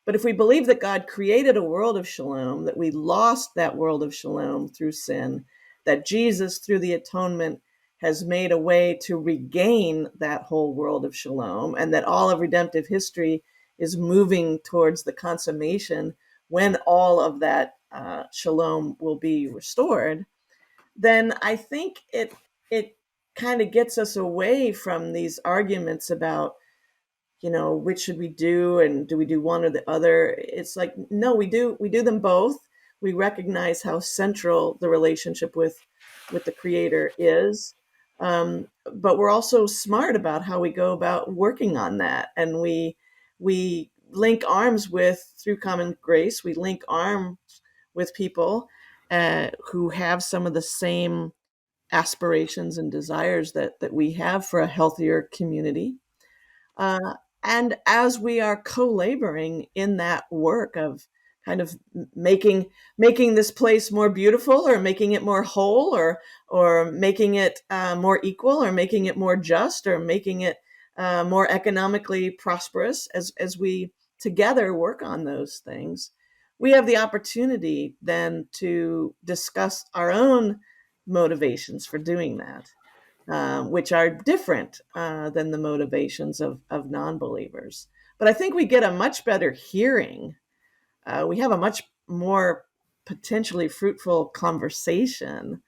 But if we believe that God created a world of shalom, that we lost that world of shalom through sin, that Jesus, through the atonement, has made a way to regain that whole world of shalom, and that all of redemptive history is moving towards the consummation when all of that shalom will be restored, then I think it kind of gets us away from these arguments about, which should we do, and do we do one or the other? It's like, no, we do them both. We recognize how central the relationship with the Creator is, but we're also smart about how we go about working on that, and we link arms with, through common grace, we link arms with people who have some of the same aspirations and desires that we have for a healthier community. Uh, and as we are co-laboring in that work of kind of making this place more beautiful, or making it more whole, or making it more equal, or making it more just, or making it more economically prosperous, as we together work on those things, we have the opportunity then to discuss our own motivations for doing that, which are different than the motivations of non-believers. But I think we get a much better hearing. We have a much more potentially fruitful conversation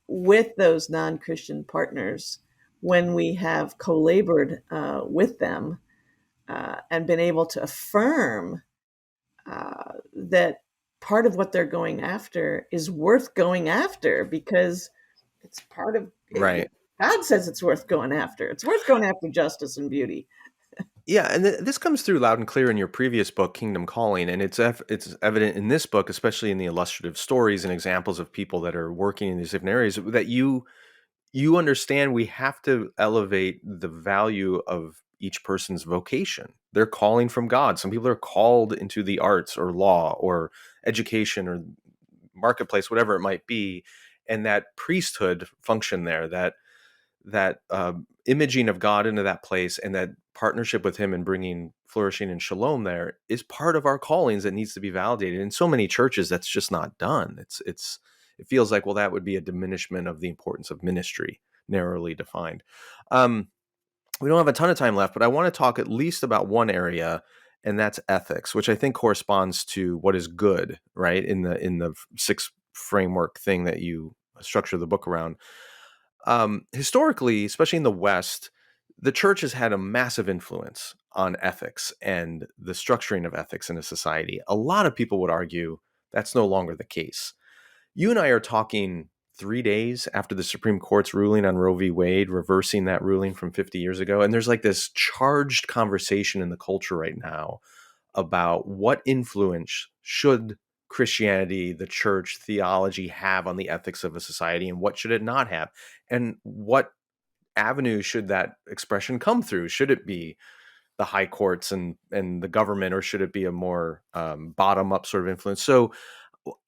with those non-Christian partners when we have co-labored with them and been able to affirm that part of what they're going after is worth going after, because it's part of Right. God says it's worth going after. It's worth going after justice and beauty. Yeah, and this comes through loud and clear in your previous book, Kingdom Calling, and it's evident in this book, especially in the illustrative stories and examples of people that are working in these different areas, that you understand we have to elevate the value of each person's vocation. They're calling from God. Some people are called into the arts or law or education or marketplace, whatever it might be, and that priesthood function there, that imaging of God into that place, and that partnership with him in bringing Flourishing and Shalom there is part of our callings that needs to be validated. In so many churches, that's just not done. It feels like, well, that would be a diminishment of the importance of ministry, narrowly defined. We don't have a ton of time left, but I want to talk at least about one area, and that's ethics, which I think corresponds to what is good, right? In the six framework thing that you structure the book around. Historically, especially in the West, the church has had a massive influence on ethics and the structuring of ethics in a society. A lot of people would argue that's no longer the case. You and I are talking 3 days after the Supreme Court's ruling on Roe v. Wade, reversing that ruling from 50 years ago. And there's like this charged conversation in the culture right now about what influence should Christianity, the church, theology have on the ethics of a society, and what should it not have? And what avenue should that expression come through? Should it be the high courts and the government, or should it be a more bottom-up sort of influence? So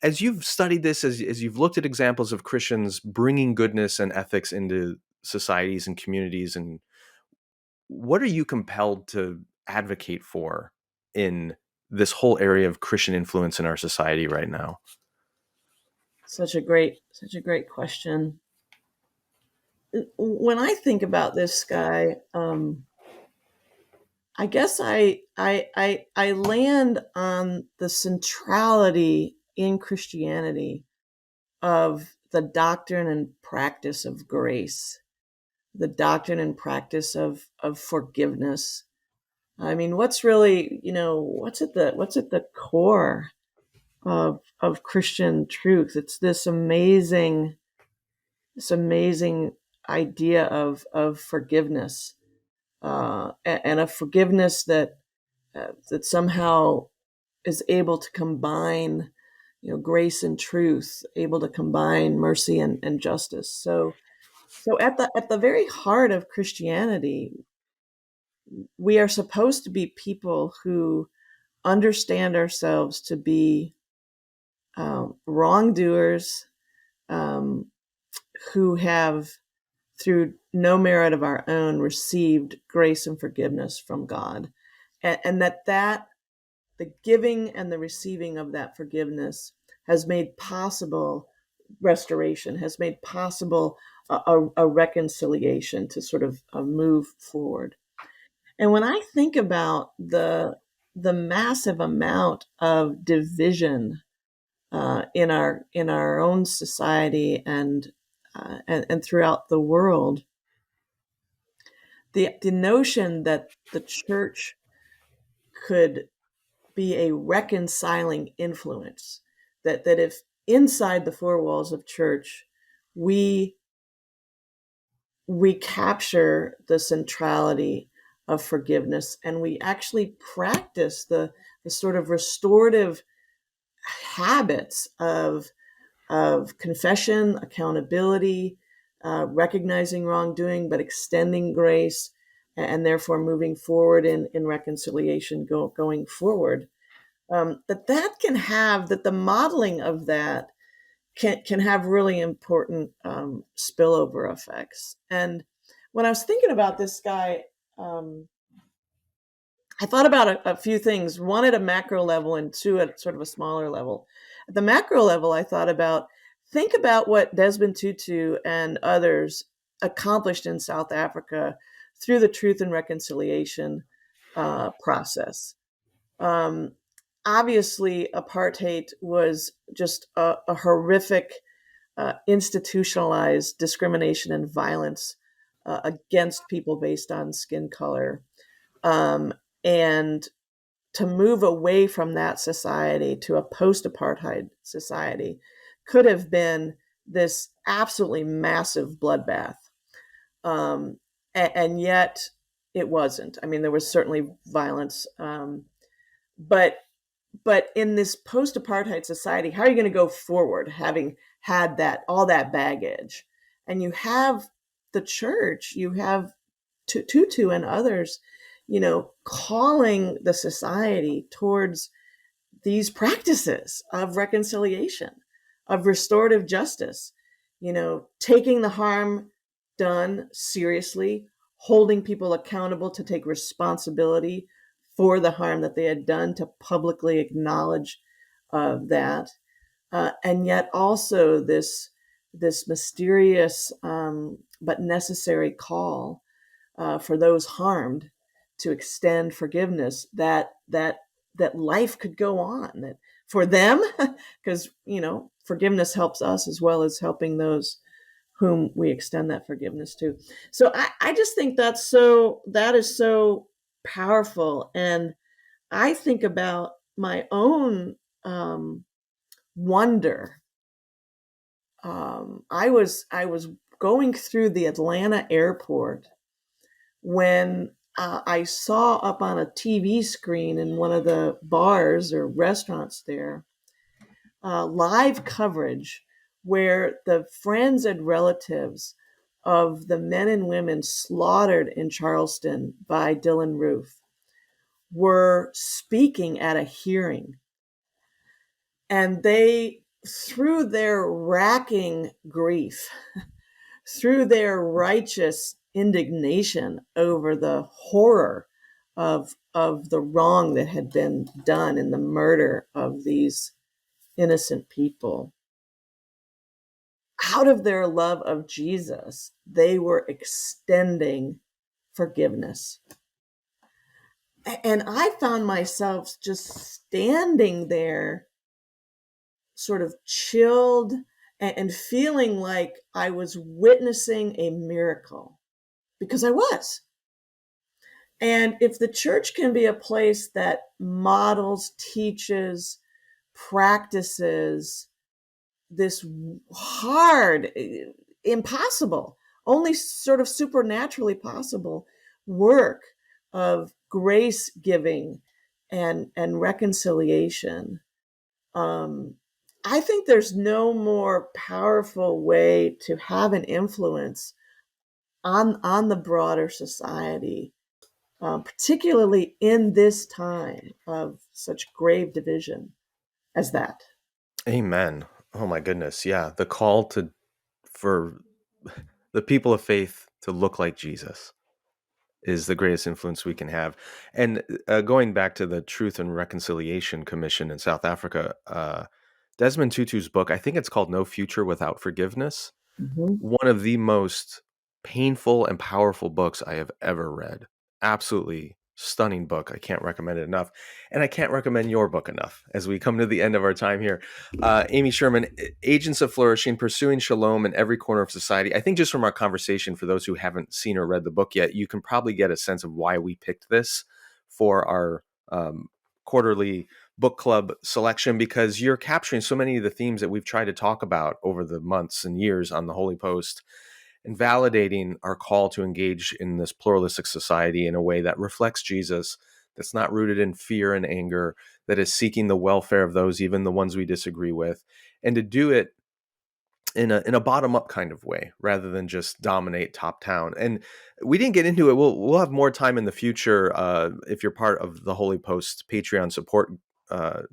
as you've studied this, as you've looked at examples of Christians bringing goodness and ethics into societies and communities, and what are you compelled to advocate for in this whole area of Christian influence in our society right now? Such a great question. When I think about this, Skye, I guess I land on the centrality in Christianity of the doctrine and practice of grace, the doctrine and practice of forgiveness. I mean, what's really, what's at the core of Christian truth? It's this amazing idea of forgiveness, and a forgiveness that somehow is able to combine, grace and truth, able to combine mercy and justice. So at the very heart of Christianity, we are supposed to be people who understand ourselves to be wrongdoers, who have, through no merit of our own, received grace and forgiveness from God, and that the giving and the receiving of that forgiveness has made possible restoration, has made possible a reconciliation to sort of move forward. And when I think about the massive amount of division in our own society and throughout the world, the notion that the church could be a reconciling influence, that if inside the four walls of church we recapture the centrality of forgiveness and we actually practice the sort of restorative habits of confession, accountability, recognizing wrongdoing, but extending grace, and therefore moving forward in reconciliation going forward, that the modeling of that can have really important spillover effects. And when I was thinking about this guy, I thought about a few things, one at a macro level and two at sort of a smaller level. At the macro level, I thought think about what Desmond Tutu and others accomplished in South Africa through the Truth and Reconciliation process. Obviously, apartheid was just a horrific, institutionalized discrimination and violence against people based on skin color. And to move away from that society to a post-apartheid society could have been this absolutely massive bloodbath. And yet it wasn't. I mean, there was certainly violence. But in this post-apartheid society, how are you going to go forward having had all that baggage? And you have the church, you have Tutu and others, calling the society towards these practices of reconciliation, of restorative justice, taking the harm done seriously, holding people accountable to take responsibility for the harm that they had done, to publicly acknowledge that. And yet also this mysterious but necessary call for those harmed to extend forgiveness, that life could go on, that for them, because forgiveness helps us as well as helping those whom we extend that forgiveness to. So I just think that is so powerful. And I think about my own wonder. I was going through the Atlanta airport when I saw up on a TV screen in one of the bars or restaurants there, live coverage where the friends and relatives of the men and women slaughtered in Charleston by Dylann Roof were speaking at a hearing. And they, through their racking grief, through their righteous indignation over the horror of the wrong that had been done in the murder of these innocent people, out of their love of Jesus, they were extending forgiveness. And I found myself just standing there, sort of chilled and feeling like I was witnessing a miracle, because I was. And if the church can be a place that models, teaches, practices this hard, impossible, only sort of supernaturally possible work of grace giving and reconciliation, I think there's no more powerful way to have an influence on the broader society, particularly in this time of such grave division as that. Amen. Oh my goodness. Yeah. The call for the people of faith to look like Jesus is the greatest influence we can have. And going back to the Truth and Reconciliation Commission in South Africa, Desmond Tutu's book, I think it's called No Future Without Forgiveness. Mm-hmm. One of the most painful and powerful books I have ever read. Absolutely stunning book. I can't recommend it enough. And I can't recommend your book enough as we come to the end of our time here. Amy Sherman, Agents of Flourishing, Pursuing Shalom in Every Corner of Society. I think just from our conversation, for those who haven't seen or read the book yet, you can probably get a sense of why we picked this for our quarterly book club selection, because you're capturing so many of the themes that we've tried to talk about over the months and years on the Holy Post, and validating our call to engage in this pluralistic society in a way that reflects Jesus, that's not rooted in fear and anger, that is seeking the welfare of those, even the ones we disagree with, and to do it in a bottom-up kind of way, rather than just dominate top-down. And we didn't get into it. We'll have more time in the future, if you're part of the Holy Post Patreon support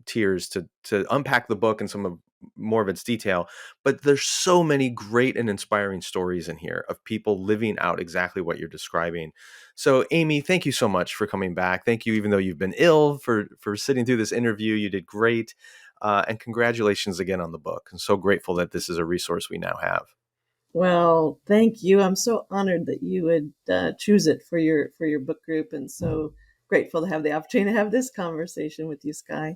tiers, to unpack the book and some of more of its detail. But there's so many great and inspiring stories in here of people living out exactly what you're describing. So Amy, thank you so much for coming back. Thank you, even though you've been ill, for sitting through this interview. You did great. And congratulations again on the book. I'm so grateful that this is a resource we now have. Well, thank you. I'm so honored that you would choose it for your book group, and so grateful to have the opportunity to have this conversation with you, Skye.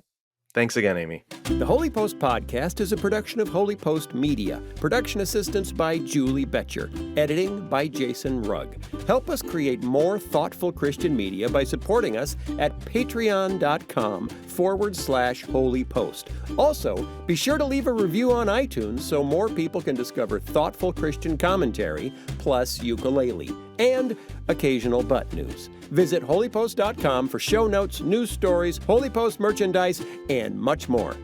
Thanks again, Amy. The Holy Post Podcast is a production of Holy Post Media. Production assistance by Julie Betcher. Editing by Jason Rugg. Help us create more thoughtful Christian media by supporting us at patreon.com/Holy Post. Also, be sure to leave a review on iTunes so more people can discover thoughtful Christian commentary, plus ukulele, and occasional butt news. Visit holypost.com for show notes, news stories, Holy Post merchandise, and much more.